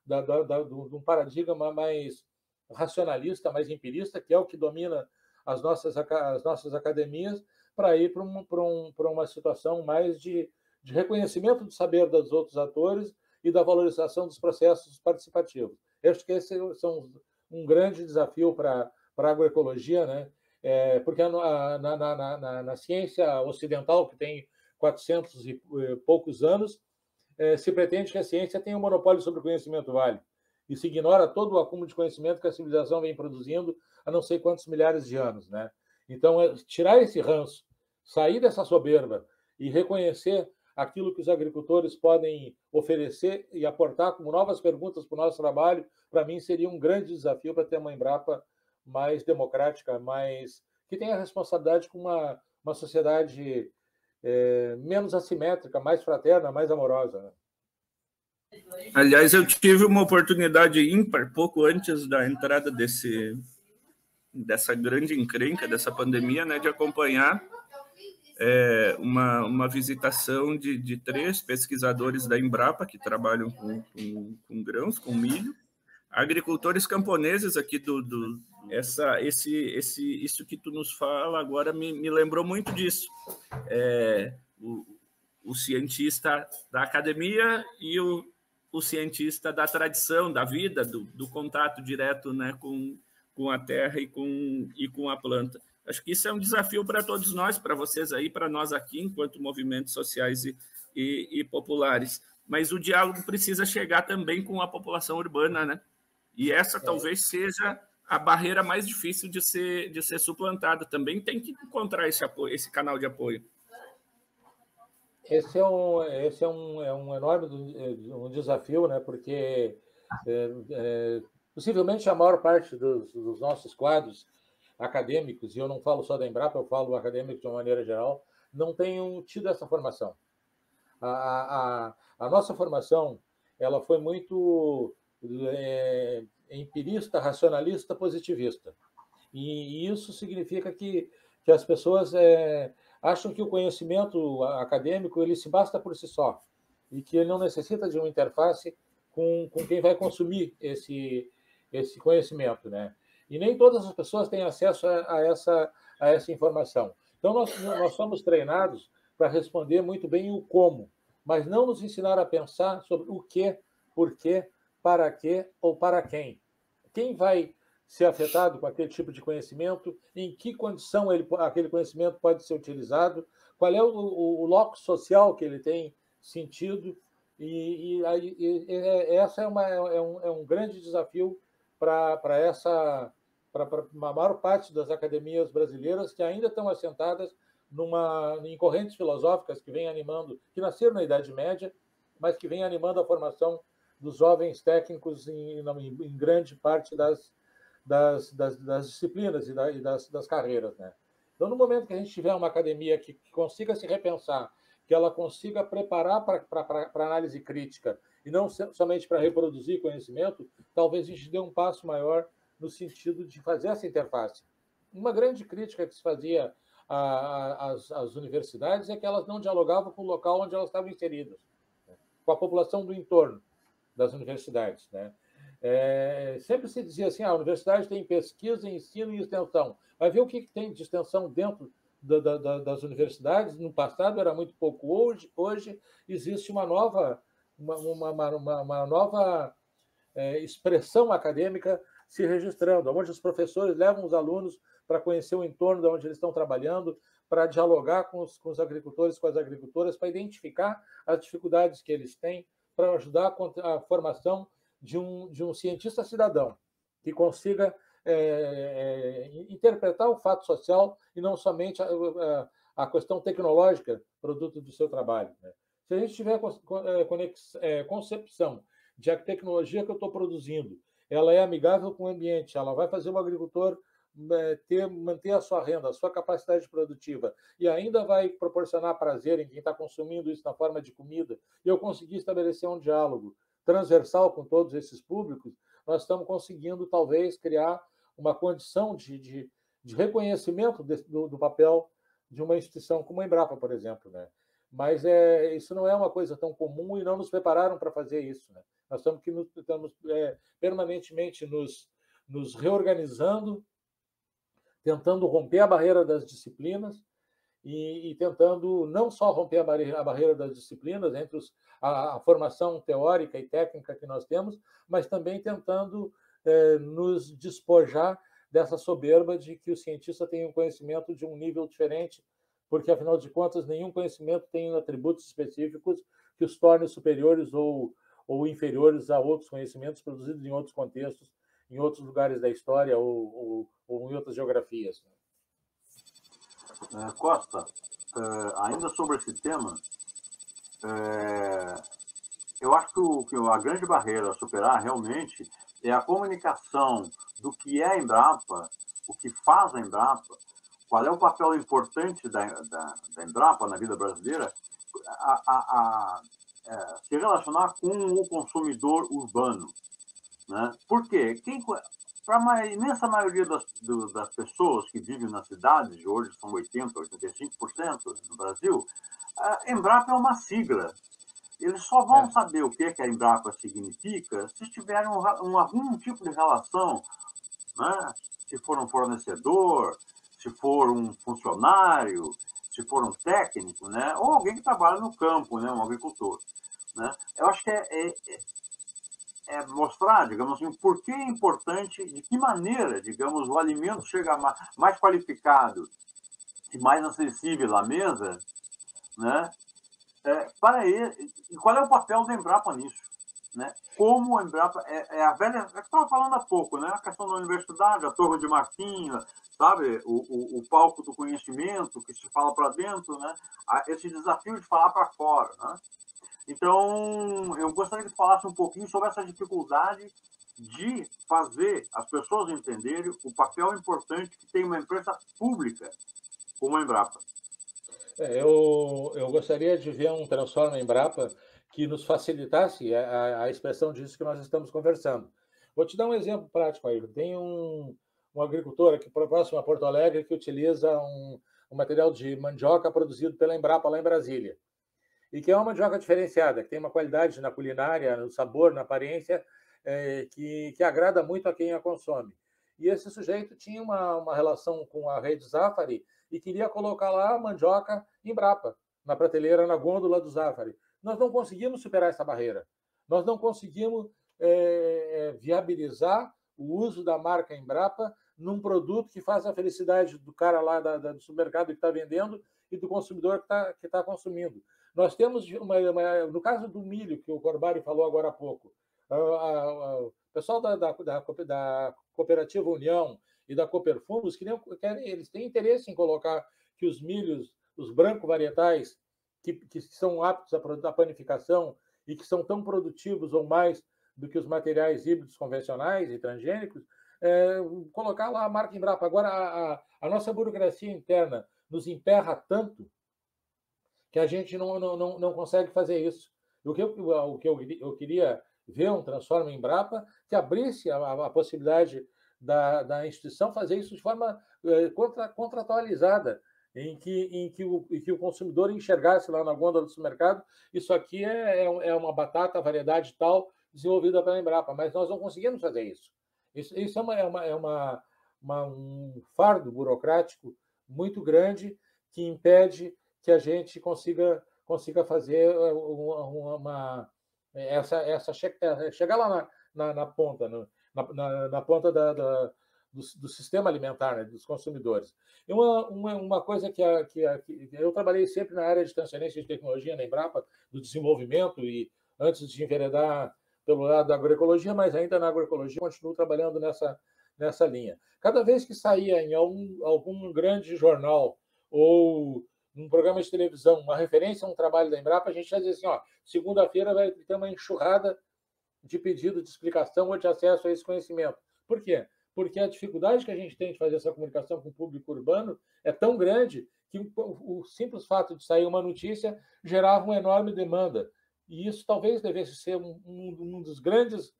de um paradigma mais racionalista, mais empirista, que é o que domina as nossas academias, para ir para uma situação mais de reconhecimento do saber dos outros atores e da valorização dos processos participativos. Eu acho que esse são um grande desafio para a agroecologia, né? Porque na ciência ocidental, que tem 400 e poucos anos, se pretende que a ciência tenha um monopólio sobre o conhecimento válido, e se ignora todo o acúmulo de conhecimento que a civilização vem produzindo há não sei quantos milhares de anos, né? Então, tirar esse ranço, sair dessa soberba e reconhecer aquilo que os agricultores podem oferecer e aportar como novas perguntas para o nosso trabalho, para mim seria um grande desafio para ter uma Embrapa mais democrática, que tenha responsabilidade com uma sociedade menos assimétrica, mais fraterna, mais amorosa, né? Aliás, eu tive uma oportunidade ímpar, pouco antes da entrada dessa grande encrenca, dessa pandemia, né, de acompanhar uma visitação de 3 pesquisadores da Embrapa, que trabalham com grãos, com milho, agricultores camponeses aqui isso que tu nos fala agora me lembrou muito disso. O cientista da academia e o cientista da tradição, da vida, do contato direto, né, com a terra e com a planta. Acho que isso é um desafio para todos nós, para vocês aí, para nós aqui, enquanto movimentos sociais e populares. Mas o diálogo precisa chegar também com a população urbana, né? E essa talvez seja a barreira mais difícil de ser suplantada. Também tem que encontrar esse apoio, esse canal de apoio. Esse é um enorme um desafio, né? Porque possivelmente a maior parte dos nossos quadros acadêmicos, e eu não falo só da Embrapa, eu falo acadêmico de uma maneira geral, não tenham tido essa formação. A nossa formação ela foi muito empirista, racionalista, positivista. E isso significa que as pessoas acham que o conhecimento acadêmico ele se basta por si só e que ele não necessita de uma interface com quem vai consumir esse conhecimento, né? E nem todas as pessoas têm acesso a essa informação. Então, nós somos treinados para responder muito bem o como, mas não nos ensinar a pensar sobre o que, por quê, para quê ou para quem. Quem vai ser afetado com aquele tipo de conhecimento, em que condição aquele conhecimento pode ser utilizado, qual é o locus social que ele tem sentido, e essa é um grande desafio para a maior parte das academias brasileiras que ainda estão assentadas em correntes filosóficas que vêm animando, que nasceram na Idade Média, mas que vêm animando a formação dos jovens técnicos em grande parte das disciplinas e das carreiras, né? Então, no momento que a gente tiver uma academia que consiga se repensar, que ela consiga preparar para análise crítica e não somente para reproduzir conhecimento, talvez a gente dê um passo maior no sentido de fazer essa interface. Uma grande crítica que se fazia às universidades é que elas não dialogavam com o local onde elas estavam inseridas, né? Com a população do entorno das universidades, né? Sempre se dizia assim, a universidade tem pesquisa, ensino e extensão. Vai ver o que tem de extensão dentro das universidades. No passado era muito pouco. Hoje existe uma nova expressão acadêmica se registrando, onde os professores levam os alunos para conhecer o entorno de onde eles estão trabalhando, para dialogar com os agricultores, com as agricultoras, para identificar as dificuldades que eles têm, para ajudar a formação de um cientista cidadão que consiga interpretar o fato social e não somente a questão tecnológica produto do seu trabalho, né? Se a gente tiver concepção de a tecnologia que eu estou produzindo ela é amigável com o ambiente, ela vai fazer o agricultor manter a sua renda, a sua capacidade produtiva, e ainda vai proporcionar prazer em quem está consumindo isso na forma de comida, e eu conseguir estabelecer um diálogo transversal com todos esses públicos, nós estamos conseguindo, talvez, criar uma condição de reconhecimento do papel de uma instituição como a Embrapa, por exemplo, né? Mas isso não é uma coisa tão comum e não nos prepararam para fazer isso, né? Nós estamos permanentemente nos reorganizando, tentando romper a barreira das disciplinas e tentando não só romper a barreira das disciplinas entre a formação teórica e técnica que nós temos, mas também tentando nos despojar dessa soberba de que o cientista tem um conhecimento de um nível diferente, porque, afinal de contas, nenhum conhecimento tem atributos específicos que os torne superiores ou inferiores a outros conhecimentos produzidos em outros contextos, em outros lugares da história ou em outras geografias. Costa, ainda sobre esse tema, eu acho que a grande barreira a superar realmente é a comunicação do que é a Embrapa, o que faz a Embrapa, qual é o papel importante da Embrapa na vida brasileira, se relacionar com o consumidor urbano, né? Por quê? Para a imensa maioria das pessoas que vivem nas cidades, hoje são 80%, 85% no Brasil, a Embrapa é uma sigla. Eles só vão saber o que a Embrapa significa se tiverem algum tipo de relação, né? Se for um fornecedor, se for um funcionário, se for um técnico, né? Ou alguém que trabalha no campo, né? Um agricultor, né? Eu acho que é mostrar, digamos assim, por que é importante, de que maneira, digamos, o alimento chega mais qualificado e mais acessível à mesa, né? Para ele, e qual é o papel da Embrapa nisso, né? Como a Embrapa a velha, que estava falando há pouco, né? A questão da universidade, a torre de marfim, sabe, o palco do conhecimento que se fala para dentro, né? Esse desafio de falar para fora, né? Então, eu gostaria que falasse um pouquinho sobre essa dificuldade de fazer as pessoas entenderem o papel importante que tem uma empresa pública como a Embrapa. Eu gostaria de ver um Transforma Embrapa que nos facilitasse a expressão disso que nós estamos conversando. Vou te dar um exemplo prático aí. Tem um agricultor aqui próximo a Porto Alegre que utiliza um material de mandioca produzido pela Embrapa lá em Brasília, e que é uma mandioca diferenciada, que tem uma qualidade na culinária, no sabor, na aparência, que agrada muito a quem a consome. E esse sujeito tinha uma relação com a rede Zafari e queria colocar lá a mandioca Embrapa, na prateleira, na gôndola do Zafari. Nós não conseguimos superar essa barreira. Nós não conseguimos viabilizar o uso da marca Embrapa num produto que faz a felicidade do cara lá do supermercado que está vendendo e do consumidor que está consumindo. Nós temos, no caso do milho, que o Corbari falou agora há pouco, o pessoal da Cooperativa União e da Coperfumos, eles têm interesse em colocar que os milhos, os brancos varietais, que são aptos à panificação e que são tão produtivos ou mais do que os materiais híbridos convencionais e transgênicos, colocar lá a marca Embrapa. Agora, a nossa burocracia interna nos emperra tanto que a gente não consegue fazer isso. O que eu queria ver um Transforma Embrapa que abrisse a possibilidade da instituição fazer isso de forma contratualizada, em que o consumidor enxergasse lá na gôndola do supermercado, isso aqui é uma batata, variedade tal, desenvolvida pela Embrapa, mas nós não conseguimos fazer isso. Isso um fardo burocrático muito grande que impede que a gente consiga fazer chegar lá na ponta, na ponta do sistema alimentar, né, dos consumidores. E uma coisa que eu trabalhei sempre na área de transferência de tecnologia na Embrapa, do desenvolvimento, e antes de enveredar pelo lado da agroecologia, mas ainda na agroecologia continuo trabalhando nessa linha. Cada vez que saía em algum grande jornal ou num programa de televisão uma referência a um trabalho da Embrapa, a gente já dizia assim, segunda-feira vai ter uma enxurrada de pedido de explicação ou de acesso a esse conhecimento. Por quê? Porque a dificuldade que a gente tem de fazer essa comunicação com o público urbano é tão grande que o simples fato de sair uma notícia gerava uma enorme demanda. E isso talvez devesse ser um dos grandes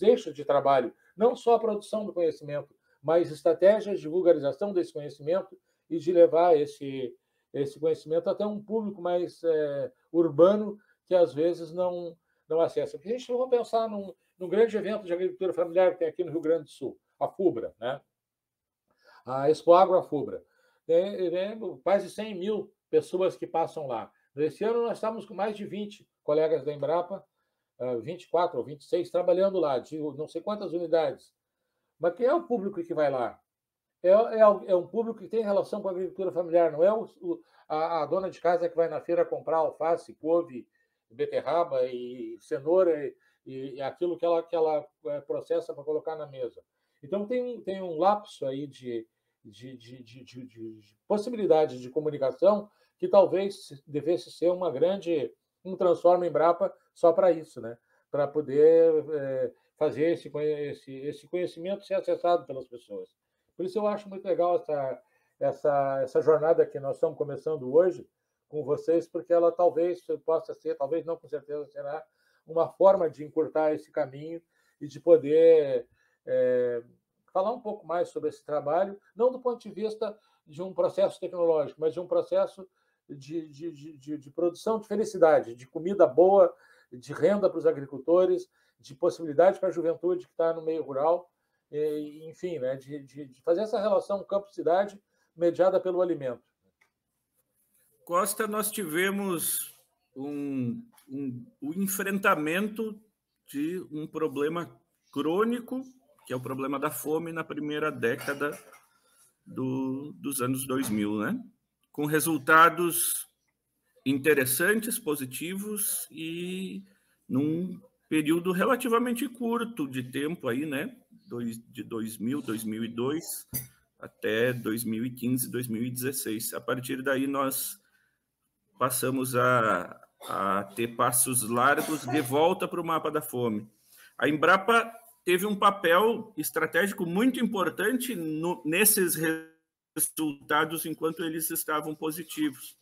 eixos de trabalho, não só a produção do conhecimento, mas estratégias de vulgarização desse conhecimento e de levar esse conhecimento até um público mais urbano que às vezes não acessa. Porque a gente não vai pensar num grande evento de agricultura familiar que tem aqui no Rio Grande do Sul, a FUBRA, né? A Expo Agro, a FUBRA. Tem quase 100 mil pessoas que passam lá. Esse ano nós estamos com mais de 20 colegas da Embrapa, 24 ou 26, trabalhando lá, de não sei quantas unidades. Mas quem é o público que vai lá? É um público que tem relação com a agricultura familiar, não é a dona de casa que vai na feira comprar alface, couve, beterraba e cenoura e aquilo que ela processa para colocar na mesa. Então, tem um lapso aí de possibilidade de comunicação que talvez devesse ser um Transforma Embrapa só para isso, né? Para poder fazer esse conhecimento ser acessado pelas pessoas. Por isso eu acho muito legal essa jornada que nós estamos começando hoje com vocês, porque ela talvez possa ser, talvez não, com certeza será, uma forma de encurtar esse caminho e de poder falar um pouco mais sobre esse trabalho, não do ponto de vista de um processo tecnológico, mas de um processo de produção de felicidade, de comida boa, de renda para os agricultores, de possibilidade para a juventude que está no meio rural, enfim, né, de fazer essa relação campo-cidade mediada pelo alimento. Costa, nós tivemos o enfrentamento de um problema crônico, que é o problema da fome na primeira década dos anos 2000, né? Com resultados interessantes, positivos e num período relativamente curto de tempo aí, né? De 2000, 2002 até 2015, 2016. A partir daí nós passamos a ter passos largos de volta para o mapa da fome. A Embrapa teve um papel estratégico muito importante nesses resultados enquanto eles estavam positivos.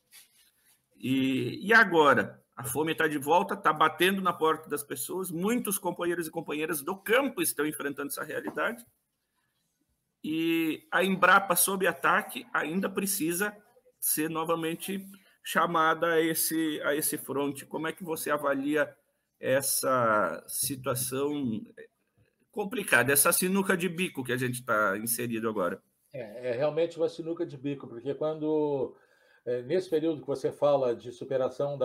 E agora? A fome está de volta, está batendo na porta das pessoas, muitos companheiros e companheiras do campo estão enfrentando essa realidade, e a Embrapa, sob ataque, ainda precisa ser novamente chamada a esse fronte. Como é que você avalia essa situação complicada, essa sinuca de bico que a gente está inserido agora? É realmente uma sinuca de bico, porque nesse período que você fala de superação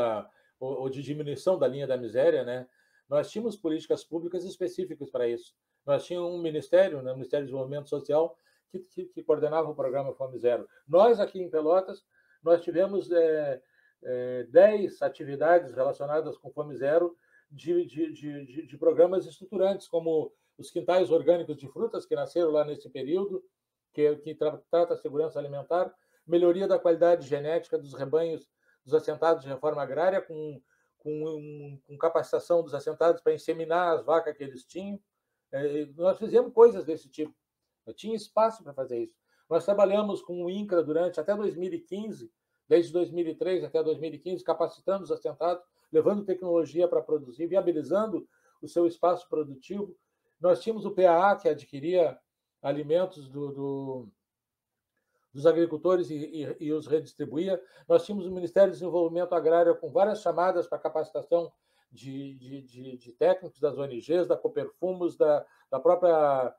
ou de diminuição da linha da miséria, né, nós tínhamos políticas públicas específicas para isso. Nós tínhamos um ministério, né, o Ministério do Desenvolvimento Social, que coordenava o programa Fome Zero. Nós, aqui em Pelotas, nós tivemos 10 atividades relacionadas com Fome Zero de programas estruturantes, como os quintais orgânicos de frutas, que nasceram lá nesse período, que trata a segurança alimentar, melhoria da qualidade genética dos rebanhos dos assentados de reforma agrária, com capacitação dos assentados para inseminar as vacas que eles tinham. Nós fizemos coisas desse tipo. Tinha espaço para fazer isso. Nós trabalhamos com o INCRA durante até 2015, desde 2003 até 2015, capacitando os assentados, levando tecnologia para produzir, viabilizando o seu espaço produtivo, Nós tínhamos o PAA, que adquiria alimentos dos agricultores e os redistribuía. Nós tínhamos o Ministério do Desenvolvimento Agrário com várias chamadas para capacitação de técnicos das ONGs, da Coperfumos, da própria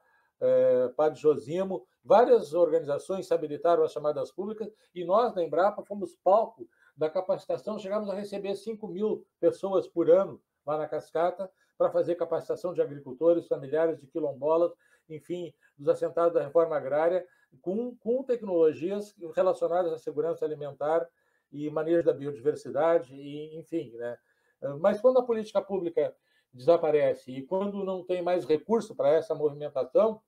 Padre Josimo. Várias organizações se habilitaram às chamadas públicas e nós, da Embrapa, fomos palco da capacitação. Chegamos a receber 5.000 pessoas por ano lá na Cascata para fazer capacitação de agricultores, familiares de quilombolas, enfim, dos assentados da reforma agrária, com tecnologias relacionadas à segurança alimentar e manejo da biodiversidade, e, enfim. Né? Mas quando a política pública desaparece e quando não tem mais recurso para essa movimentação,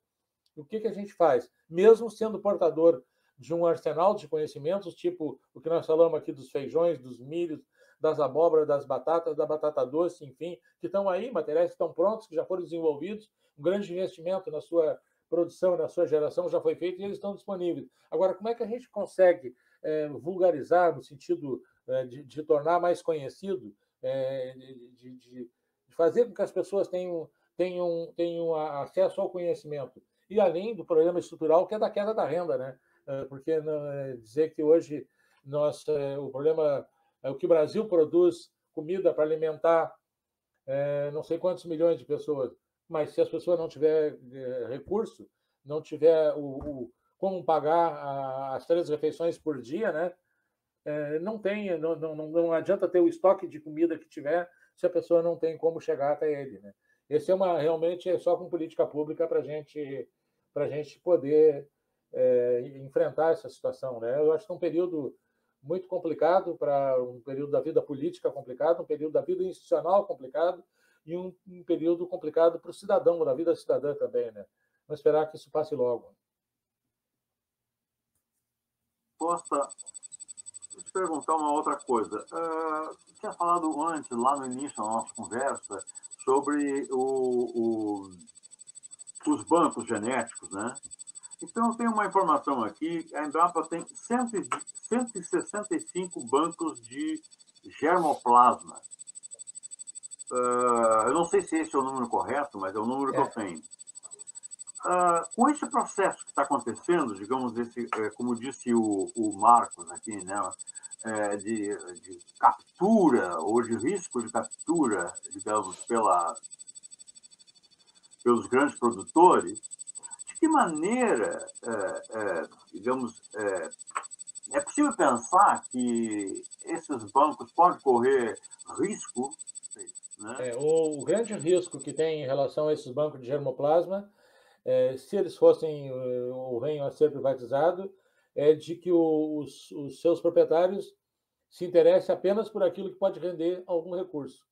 o que a gente faz? Mesmo sendo portador de um arsenal de conhecimentos, tipo o que nós falamos aqui dos feijões, dos milhos, das abóboras, das batatas, da batata doce, enfim, que estão aí, materiais que estão prontos, que já foram desenvolvidos, um grande investimento na sua produção, na sua geração já foi feito e eles estão disponíveis. Agora, como é que a gente consegue vulgarizar, no sentido de tornar mais conhecido, de fazer com que as pessoas tenham acesso ao conhecimento? E além do problema estrutural, que é da queda da renda, né? Porque dizer que hoje o problema é o que o Brasil produz comida para alimentar não sei quantos milhões de pessoas, mas se as pessoas não tiverem recurso, não tiver como pagar as 3 refeições por dia, né? Não adianta ter o estoque de comida que tiver se a pessoa não tem como chegar até ele, né? Esse realmente é só com política pública para a gente poder enfrentar essa situação, né? Eu acho que é um período muito complicado, para um período da vida política complicado, um período da vida institucional complicado e um período complicado para o cidadão, da vida cidadã também, né? Vamos esperar que isso passe logo. Costa, deixa eu te perguntar uma outra coisa. Você tinha falado antes, lá no início da nossa conversa, sobre os bancos genéticos, né? Então, eu tenho uma informação aqui, a Embrapa tem 165 bancos de germoplasma. Eu não sei se esse é o número correto, mas é o número que eu tenho. Com esse processo que está acontecendo, digamos, como disse o Marcos aqui, né, de captura ou de risco de captura, digamos, pelos grandes produtores, de que maneira, digamos, é possível pensar que esses bancos podem correr risco, né? O grande risco que tem em relação a esses bancos de germoplasma, se eles fossem ou venham a ser privatizados, é de que os seus proprietários se interessem apenas por aquilo que pode render algum recurso,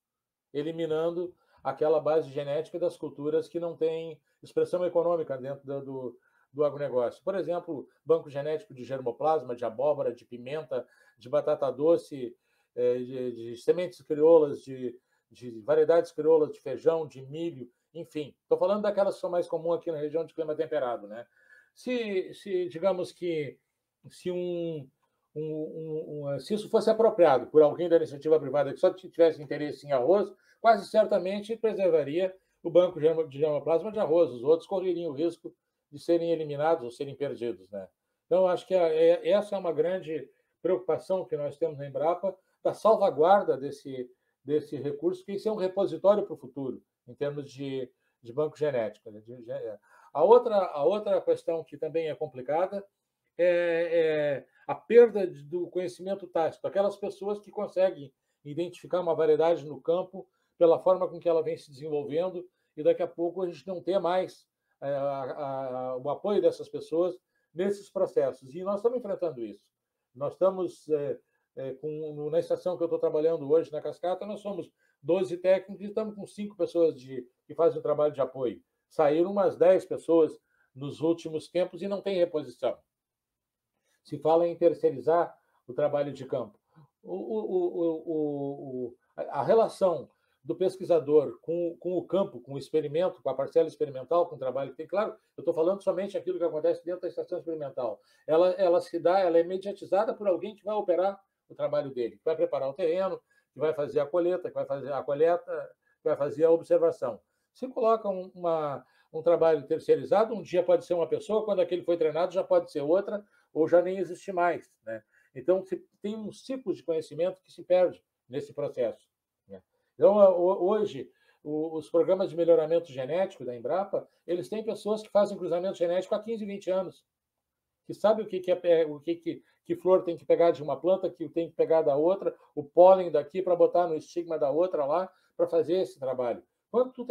eliminando aquela base genética das culturas que não tem expressão econômica dentro do agronegócio. Por exemplo, banco genético de germoplasma, de abóbora, de pimenta, de batata doce, de sementes crioulas, de variedades crioulas, de feijão, de milho, enfim. Estou falando daquelas que são mais comuns aqui na região de clima temperado, né? Digamos que se isso fosse apropriado por alguém da iniciativa privada que só tivesse interesse em arroz, quase certamente preservaria o banco de germoplasma de arroz. Os outros correriam o risco de serem eliminados ou serem perdidos, né? Então, acho que essa é uma grande preocupação que nós temos na Embrapa, da salvaguarda desse recurso, que isso é um repositório para o futuro, em termos de banco genético. A outra questão que também é complicada é a perda do conhecimento tácito. Aquelas pessoas que conseguem identificar uma variedade no campo pela forma com que ela vem se desenvolvendo e daqui a pouco a gente não ter mais o apoio dessas pessoas nesses processos. E nós estamos enfrentando isso. Nós estamos, na estação que eu estou trabalhando hoje, na Cascata, nós somos 12 técnicos e estamos com 5 pessoas que fazem o trabalho de apoio. Saíram umas 10 pessoas nos últimos tempos e não tem reposição. Se fala em terceirizar o trabalho de campo. A relação do pesquisador com o campo, com o experimento, com a parcela experimental, com o trabalho que tem, claro, eu estou falando somente aquilo que acontece dentro da estação experimental. Ela é mediatizada por alguém que vai operar o trabalho dele, que vai preparar o terreno, que vai fazer a colheita, que vai fazer a coleta, que vai fazer a observação. Se coloca um trabalho terceirizado, um dia pode ser uma pessoa, quando aquele foi treinado já pode ser outra, ou já nem existe mais, né? Então, tem um ciclo de conhecimento que se perde nesse processo, né? Então, hoje, os programas de melhoramento genético da Embrapa, eles têm pessoas que fazem cruzamento genético há 15, 20 anos, que sabe que flor tem que pegar de uma planta, que tem que pegar da outra, o pólen daqui para botar no estigma da outra lá, para fazer esse trabalho. Quando tu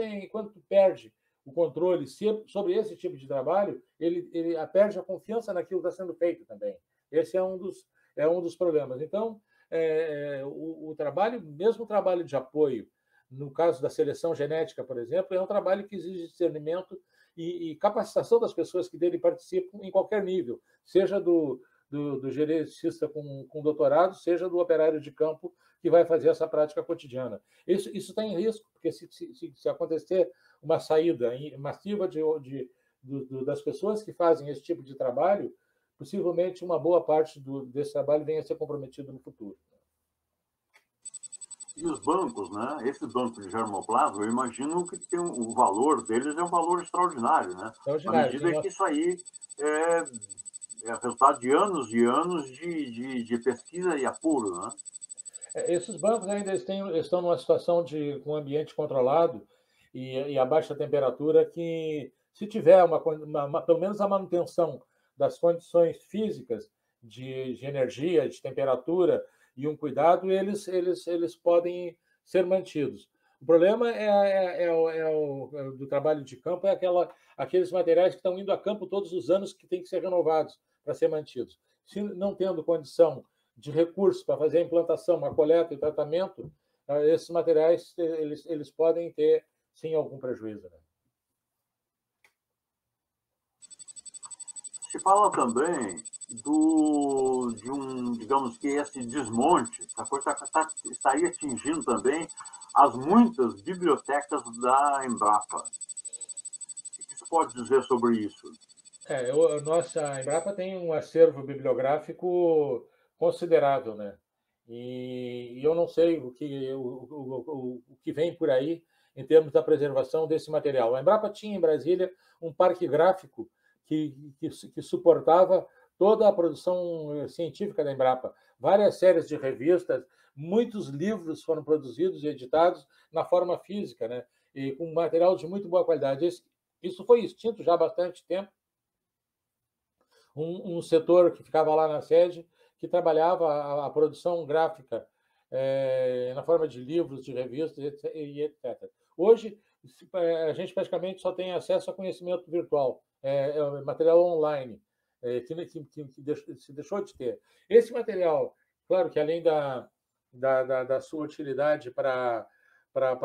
perde o controle sobre esse tipo de trabalho, ele perde a confiança naquilo que está sendo feito também. Esse é um dos problemas. Então, o trabalho, mesmo o trabalho de apoio, no caso da seleção genética, por exemplo, é um trabalho que exige discernimento e capacitação das pessoas que dele participam em qualquer nível, seja do geneticista com doutorado, seja do operário de campo que vai fazer essa prática cotidiana. Isso está em risco, porque se acontecer uma saída massiva das pessoas que fazem esse tipo de trabalho, possivelmente uma boa parte desse trabalho venha a ser comprometido no futuro. E os bancos, né? Esses bancos de germoplasma, eu imagino que o valor deles é um valor extraordinário, né? Extraordinário. À medida que isso aí é resultado de anos e anos de pesquisa e apuro, né? Esses bancos ainda estão numa situação com um ambiente controlado e a baixa temperatura que, se tiver pelo menos a manutenção das condições físicas de energia, de temperatura e um cuidado, eles podem ser mantidos. O problema do trabalho de campo aqueles materiais que estão indo a campo todos os anos que têm que ser renovados para ser mantidos. Se não tendo condição de recursos para fazer a implantação, a coleta e tratamento, esses materiais eles podem ter, sim, algum prejuízo, né? Se fala também digamos que esse desmonte, essa coisa estaria atingindo também as muitas bibliotecas da Embrapa. O que você pode dizer sobre isso? A Embrapa tem um acervo bibliográfico considerável, né? E eu não sei o que vem por aí em termos da preservação desse material. A Embrapa tinha em Brasília um parque gráfico que suportava toda a produção científica da Embrapa. Várias séries de revistas, muitos livros foram produzidos e editados na forma física, né? E com material de muito boa qualidade. Isso foi extinto já há bastante tempo. Um setor que ficava lá na sede, que trabalhava a produção gráfica na forma de livros, de revistas e etc. Hoje, a gente praticamente só tem acesso a conhecimento virtual, material online, que se deixou de ter. Esse material, claro que além da sua utilidade para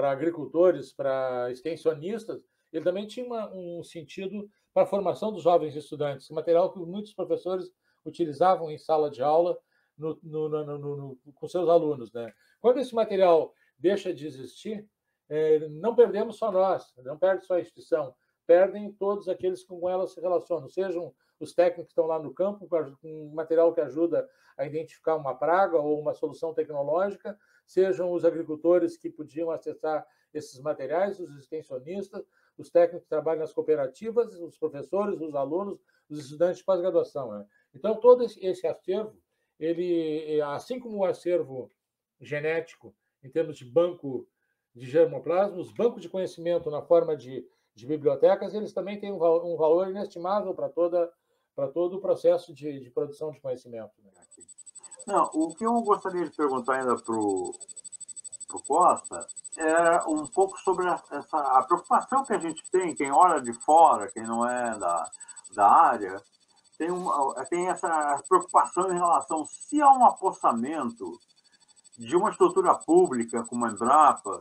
agricultores, para extensionistas, ele também tinha um sentido para a formação dos jovens estudantes, material que muitos professores utilizavam em sala de aula com seus alunos, né? Quando esse material deixa de existir, não perdemos só nós, não perde só a instituição, perdem todos aqueles que com ela se relacionam, sejam os técnicos que estão lá no campo, com material que ajuda a identificar uma praga ou uma solução tecnológica, sejam os agricultores que podiam acessar esses materiais, os extensionistas, os técnicos que trabalham nas cooperativas, os professores, os alunos, os estudantes de pós-graduação, né? Então, todo esse acervo, assim como o acervo genético, em termos de banco de germoplasma, os bancos de conhecimento na forma de bibliotecas, eles também têm um valor inestimável para todo o processo de produção de conhecimento, né? Não, o que eu gostaria de perguntar ainda para o Costa é um pouco sobre a preocupação que a gente tem, quem olha de fora, quem não é da área, tem essa preocupação em relação se há um apostamento de uma estrutura pública como a Embrapa,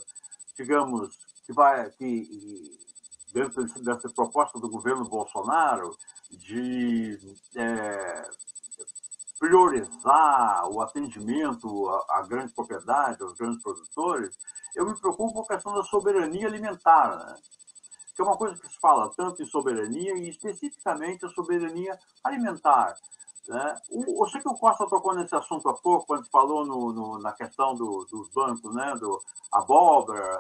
digamos, que dentro dessa proposta do governo Bolsonaro de priorizar o atendimento à grande propriedade, aos grandes produtores, eu me preocupo com a questão da soberania alimentar, né? Que é uma coisa que se fala tanto em soberania e especificamente a soberania alimentar. Né? Eu sei que o Costa tocou nesse assunto há pouco, quando falou na questão dos bancos, né? A Abóbora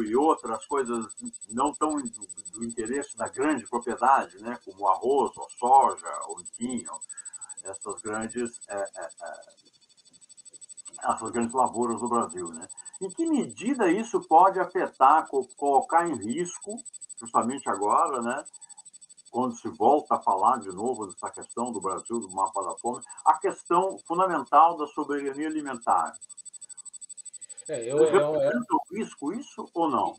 e outras coisas não tão do interesse da grande propriedade, né? Como o arroz, a soja, ou enfim, essas grandes lavouras do Brasil. Né? Em que medida isso pode afetar, colocar em risco, justamente agora, né? Quando se volta a falar de novo dessa questão do Brasil, do mapa da fome, a questão fundamental da soberania alimentar. Representa um risco isso ou não?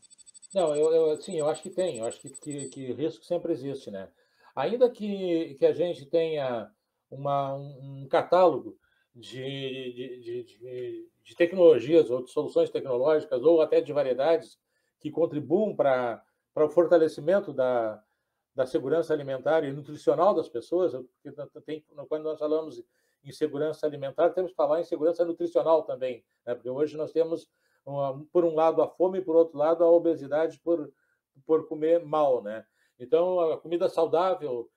Não, sim, eu acho que tem. Eu acho que risco sempre existe, né? Ainda que a gente tenha um catálogo de tecnologias ou de soluções tecnológicas ou até de variedades que contribuam para o fortalecimento da segurança alimentar e nutricional das pessoas, porque quando nós falamos em segurança alimentar, temos que falar em segurança nutricional também, né? Porque hoje nós temos, por um lado, a fome e, por outro lado, a obesidade por comer mal, né? Então, a comida saudável,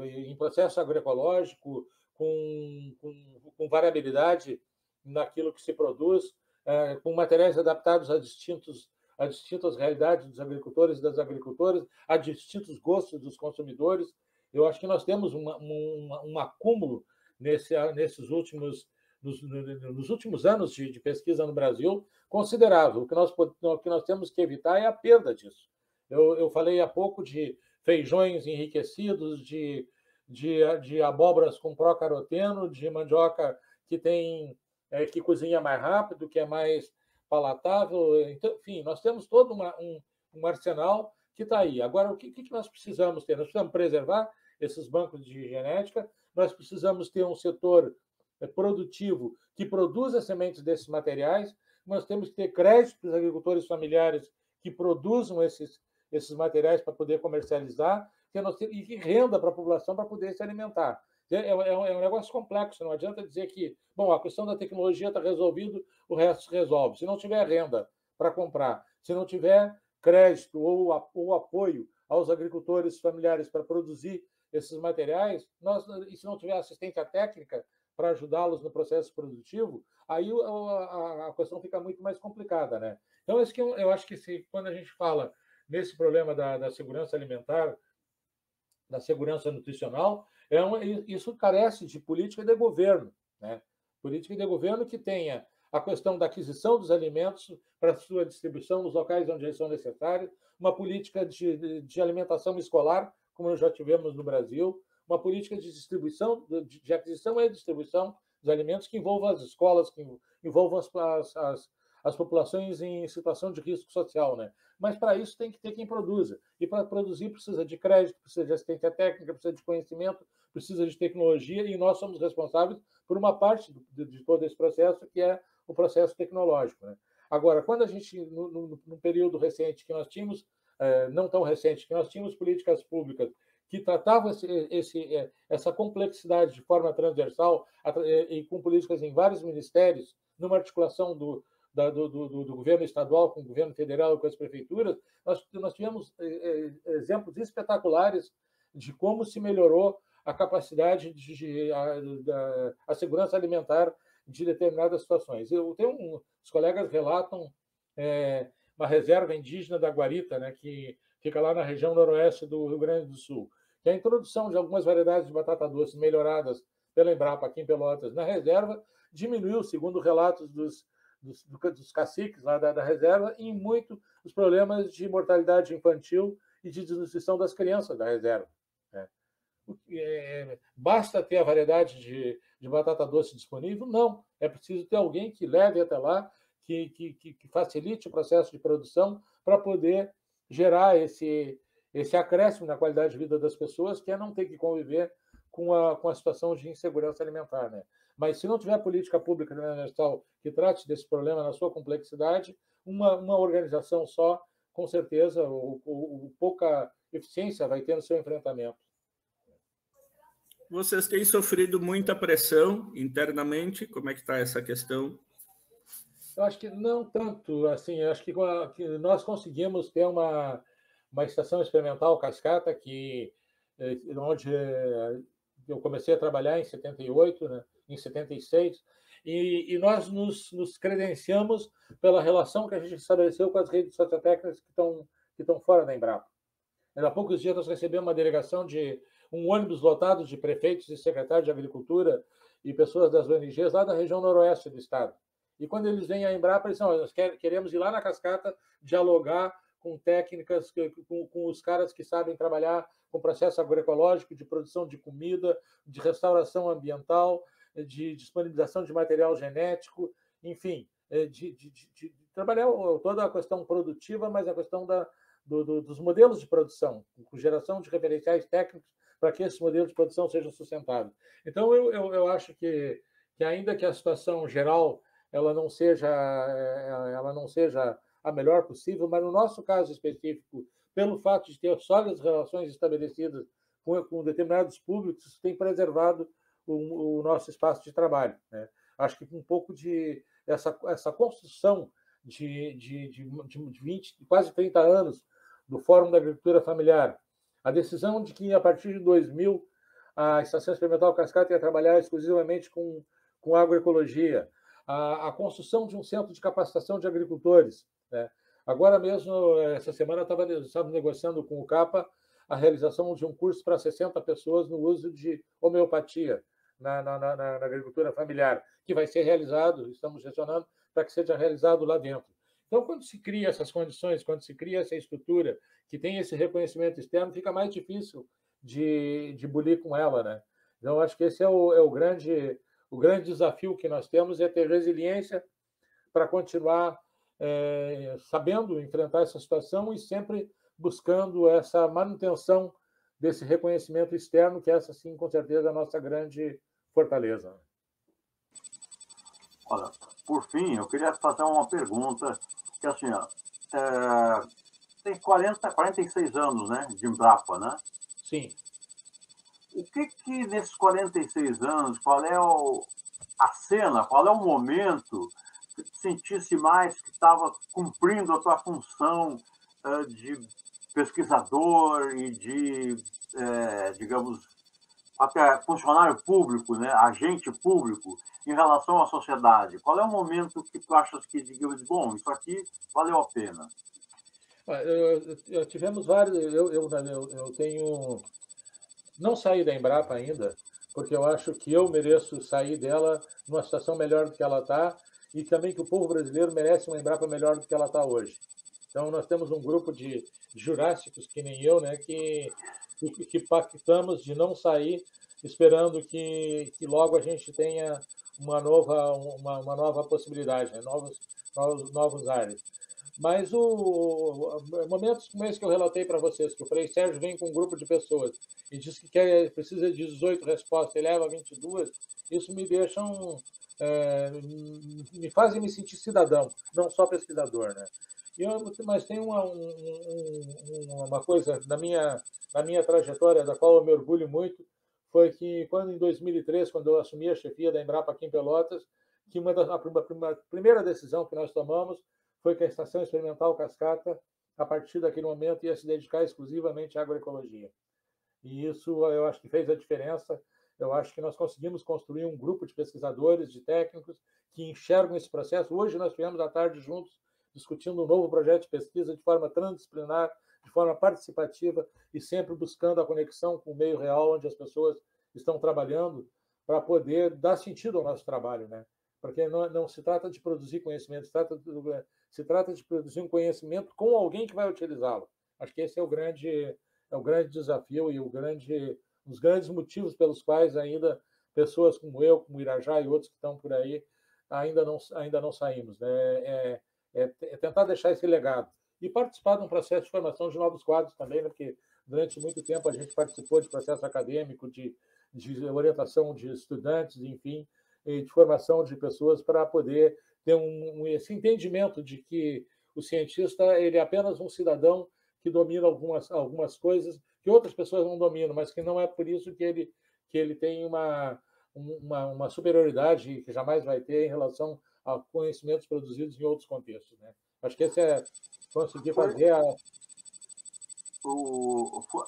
em processo agroecológico, com variabilidade naquilo que se produz, com materiais adaptados a distintas realidades dos agricultores e das agricultoras, a distintos gostos dos consumidores. Eu acho que nós temos um acúmulo nesses últimos nos últimos anos de pesquisa no Brasil considerável. O que nós temos que evitar é a perda disso. Eu falei há pouco de feijões enriquecidos, de abóboras com procaroteno, de mandioca que cozinha mais rápido, que é mais palatável. Então, enfim, nós temos todo um arsenal que está aí. Agora, o que nós precisamos ter? Nós precisamos preservar esses bancos de genética, nós precisamos ter um setor produtivo que produza sementes desses materiais, nós temos que ter crédito para os agricultores familiares que produzam esses materiais para poder comercializar e renda para a população para poder se alimentar. É um negócio complexo, não adianta dizer que, bom, a questão da tecnologia está resolvido, o resto se resolve. Se não tiver renda para comprar, se não tiver crédito ou apoio aos agricultores familiares para produzir esses materiais, e se não tiver assistência técnica para ajudá-los no processo produtivo, aí a questão fica muito mais complicada, né? Então, eu acho que quando a gente fala nesse problema da segurança alimentar, da segurança nutricional, isso carece de política de governo, né? Política de governo que tenha a questão da aquisição dos alimentos para sua distribuição nos locais onde eles são necessários, uma política de alimentação escolar, como nós já tivemos no Brasil, uma política de distribuição, de aquisição e distribuição dos alimentos que envolvam as escolas, que envolvam as populações em situação de risco social, né? Mas para isso tem que ter quem produza. E para produzir precisa de crédito, precisa de assistência técnica, precisa de conhecimento, precisa de tecnologia, e nós somos responsáveis por uma parte de todo esse processo, que é o processo tecnológico, né? Agora, quando a gente, no período recente que nós tínhamos, não tão recente, que nós tínhamos políticas públicas que tratavam essa complexidade de forma transversal e com políticas em vários ministérios, numa articulação do governo estadual com o governo federal e com as prefeituras, nós tivemos exemplos espetaculares de como se melhorou a capacidade a segurança alimentar de determinadas situações. Os colegas relatam uma reserva indígena da Guarita, né, que fica lá na região noroeste do Rio Grande do Sul, que a introdução de algumas variedades de batata doce melhoradas pela Embrapa aqui em Pelotas na reserva diminuiu, segundo relatos dos caciques lá da reserva, e muito os problemas de mortalidade infantil e de desnutrição das crianças da reserva, né? Basta ter a variedade de batata doce disponível? Não. É preciso ter alguém que leve até lá, que facilite o processo de produção para poder gerar esse acréscimo na qualidade de vida das pessoas, que é não ter que conviver com a situação de insegurança alimentar, né? Mas se não tiver política pública universal que trate desse problema na sua complexidade, uma organização só, com certeza, pouca eficiência vai ter no seu enfrentamento. Vocês têm sofrido muita pressão internamente? Como é que está essa questão? Eu acho que não tanto. Assim, eu acho que nós conseguimos ter uma estação experimental cascata onde eu comecei a trabalhar em 78, né, em 76, e nós nos credenciamos pela relação que a gente estabeleceu com as redes sociotécnicas que estão fora da Embrapa. Há poucos dias nós recebemos uma delegação de um ônibus lotado de prefeitos e secretários de Agricultura e pessoas das ONGs lá da região noroeste do estado. E quando eles vêm à Embrapa, eles dizem: nós queremos ir lá na cascata dialogar com técnicas, com os caras que sabem trabalhar com processo agroecológico, de produção de comida, de restauração ambiental, de disponibilização de material genético, enfim, de trabalhar toda a questão produtiva, mas a questão dos modelos de produção, com geração de referenciais técnicos para que esses modelos de produção sejam sustentáveis. Então, eu acho que ainda que a situação geral ela não seja a melhor possível, mas no nosso caso específico, pelo fato de ter sólidas relações estabelecidas com determinados públicos, isso tem preservado o nosso espaço de trabalho, né? Acho que um pouco de essa construção de 20, quase 30 anos do Fórum da Agricultura Familiar, a decisão de que, a partir de 2000, a Estação Experimental Cascata ia trabalhar exclusivamente com agroecologia, a construção de um centro de capacitação de agricultores, né? Agora mesmo, essa semana, estava negociando com o CAPA a realização de um curso para 60 pessoas no uso de homeopatia na agricultura familiar, que vai ser realizado, estamos gestionando para que seja realizado lá dentro. Então, quando se cria essas condições, quando se cria essa estrutura que tem esse reconhecimento externo, fica mais difícil de bulir com ela, né? Então, acho que esse é o grande desafio que nós temos, é ter resiliência para continuar sabendo enfrentar essa situação e sempre buscando essa manutenção desse reconhecimento externo, que essa, sim, com certeza, é a nossa grande fortaleza. Olha, por fim, eu queria fazer uma pergunta, que assim, tem 46 anos, né, de Embrapa, né? Sim. O que nesses 46 anos, qual é a cena, qual é o momento que tu sentisse mais que estava cumprindo a tua função de pesquisador e de, digamos, até funcionário público, né, agente público, em relação à sociedade? Qual é o momento que tu achas que, digamos, bom, isso aqui valeu a pena? Tivemos vários. Eu tenho. Não saí da Embrapa ainda, porque eu acho que eu mereço sair dela numa situação melhor do que ela está, e também que o povo brasileiro merece uma Embrapa melhor do que ela está hoje. Então, nós temos um grupo de jurássicos, que nem eu, né, que pactamos de não sair, esperando que logo a gente tenha uma nova possibilidade, né, novos ares. Mas momentos como esse que eu relatei para vocês, que o Frei Sérgio vem com um grupo de pessoas e diz que precisa de 18 respostas e leva 22, isso me me fazem me sentir cidadão, não só pesquisador, né? Mas tem uma coisa na minha trajetória, da qual eu me orgulho muito, foi que quando em 2003, quando eu assumi a chefia da Embrapa aqui em Pelotas, que a primeira decisão que nós tomamos foi que a Estação Experimental Cascata, a partir daquele momento, ia se dedicar exclusivamente à agroecologia. E isso eu acho que fez a diferença. Eu acho que nós conseguimos construir um grupo de pesquisadores, de técnicos, que enxergam esse processo. Hoje nós tivemos à tarde juntos, discutindo um novo projeto de pesquisa de forma transdisciplinar, de forma participativa e sempre buscando a conexão com o meio real, onde as pessoas estão trabalhando, para poder dar sentido ao nosso trabalho, né? Porque não se trata de produzir conhecimento, se trata de produzir um conhecimento com alguém que vai utilizá-lo. Acho que esse é o grande desafio e os grandes motivos pelos quais ainda pessoas como eu, como Irajá e outros que estão por aí, ainda não saímos, né? É tentar deixar esse legado e participar de um processo de formação de novos quadros também, né? Porque durante muito tempo a gente participou de processo acadêmico, de orientação de estudantes, enfim, e de formação de pessoas para poder ter esse entendimento de que o cientista ele é apenas um cidadão que domina algumas coisas que outras pessoas não dominam, mas que não é por isso que ele tem uma superioridade que jamais vai ter em relação a conhecimentos produzidos em outros contextos, né? Acho que esse é conseguir fazer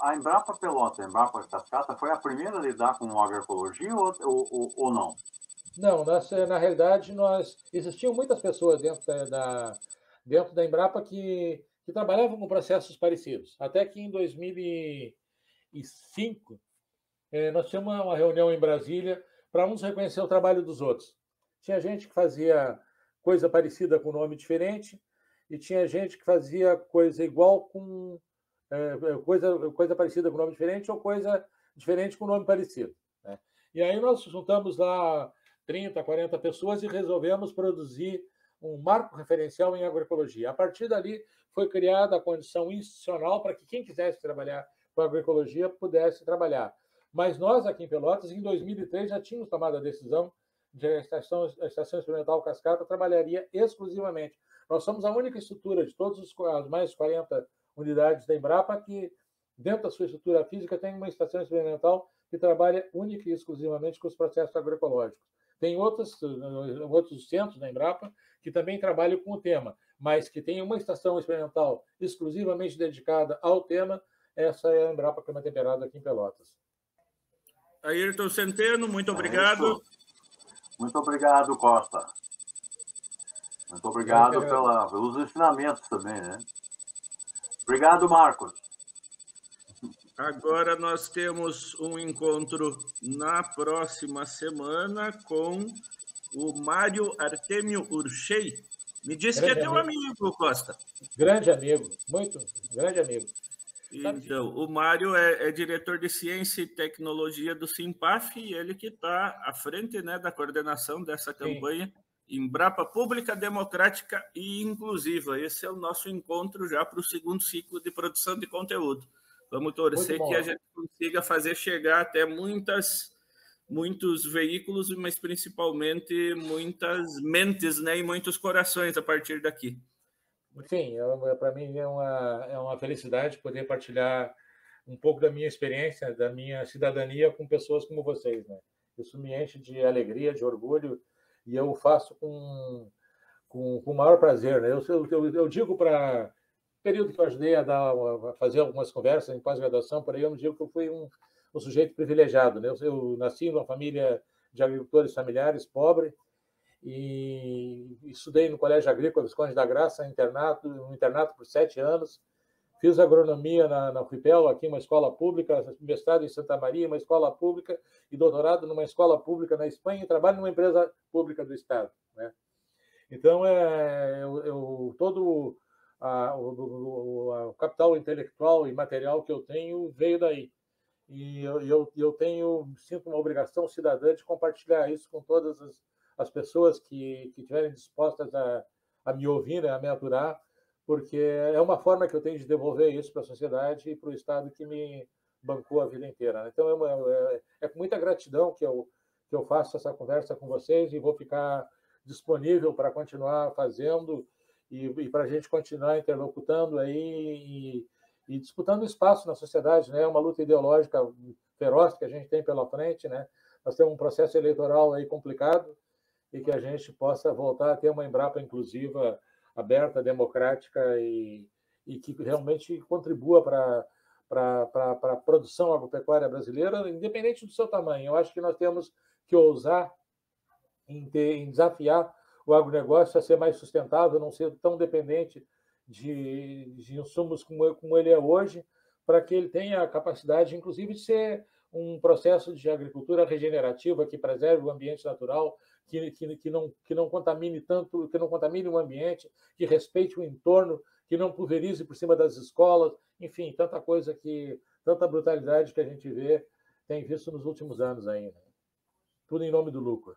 a Embrapa Pelotas, a Embrapa Cascata, foi a primeira a lidar com agroecologia ou não? Não, na realidade, existiam muitas pessoas dentro da Embrapa que trabalhavam com processos parecidos. Até que em 2005, nós tínhamos uma reunião em Brasília para uns reconhecer o trabalho dos outros. Tinha gente que fazia coisa parecida com nome diferente e tinha gente que fazia coisa igual com coisa parecida com nome diferente ou coisa diferente com nome parecido, né? E aí nós juntamos lá 30, 40 pessoas e resolvemos produzir um marco referencial em agroecologia. A partir dali foi criada a condição institucional para que quem quisesse trabalhar com agroecologia pudesse trabalhar. Mas nós, aqui em Pelotas, em 2003, já tínhamos tomado a decisão de a Estação Experimental Cascata trabalharia exclusivamente. Nós somos a única estrutura de todas as mais de 40 unidades da Embrapa que, dentro da sua estrutura física, tem uma estação experimental que trabalha única e exclusivamente com os processos agroecológicos. Tem outros centros da Embrapa que também trabalham com o tema, mas que tem uma estação experimental exclusivamente dedicada ao tema. Essa é a Embrapa Clima Temperado aqui em Pelotas. Ayrton Centeno, muito obrigado. Muito obrigado, Costa. Muito obrigado pelos ensinamentos também, né? Obrigado, Marcos. Agora nós temos um encontro na próxima semana com o Mário Artemio Urchei. Me disse que é teu amigo, Costa. Grande amigo, muito grande amigo. Então, o Mário é diretor de Ciência e Tecnologia do Simpaf e ele que está à frente, né, da coordenação dessa campanha Embrapa Pública, Democrática e Inclusiva. Esse é o nosso encontro já para o segundo ciclo de produção de conteúdo. Vamos torcer que a gente consiga fazer chegar até muitos veículos, mas principalmente muitas mentes, né, e muitos corações a partir daqui. Sim, para mim é uma felicidade poder partilhar um pouco da minha experiência, da minha cidadania com pessoas como vocês, né? Isso me enche de alegria, de orgulho, e eu faço com o maior prazer, né? Eu digo para o período que eu ajudei a fazer algumas conversas em pós-graduação, por aí eu não digo que eu fui um sujeito privilegiado, né? Eu nasci numa família de agricultores familiares, pobre, e estudei no Colégio Agrícola Visconde da Graça, no internato por 7 anos. Fiz agronomia na UFPEL, aqui uma escola pública, mestrado em Santa Maria, uma escola pública, e doutorado numa escola pública na Espanha, e trabalho numa empresa pública do Estado, né? Então, todo o capital intelectual e material que eu tenho veio daí. E eu sinto uma obrigação cidadã de compartilhar isso com todas as pessoas que estiverem dispostas a me ouvir, né, a me aturar, porque é uma forma que eu tenho de devolver isso para a sociedade e para o Estado que me bancou a vida inteira, né? Então, é com muita gratidão que eu faço essa conversa com vocês e vou ficar disponível para continuar fazendo e para a gente continuar interlocutando aí e disputando espaço na sociedade, né? É uma luta ideológica feroz que a gente tem pela frente, né? Nós temos um processo eleitoral aí complicado, e que a gente possa voltar a ter uma Embrapa inclusiva, aberta, democrática e que realmente contribua para a produção agropecuária brasileira, independente do seu tamanho. Eu acho que nós temos que ousar em desafiar o agronegócio a ser mais sustentável, não ser tão dependente de insumos como ele é hoje, para que ele tenha a capacidade, inclusive, de ser um processo de agricultura regenerativa que preserve o ambiente natural, que não contamine tanto, que não contamine o ambiente, que respeite o entorno, que não pulverize por cima das escolas, enfim, tanta brutalidade que a gente tem visto nos últimos anos ainda. Tudo em nome do lucro.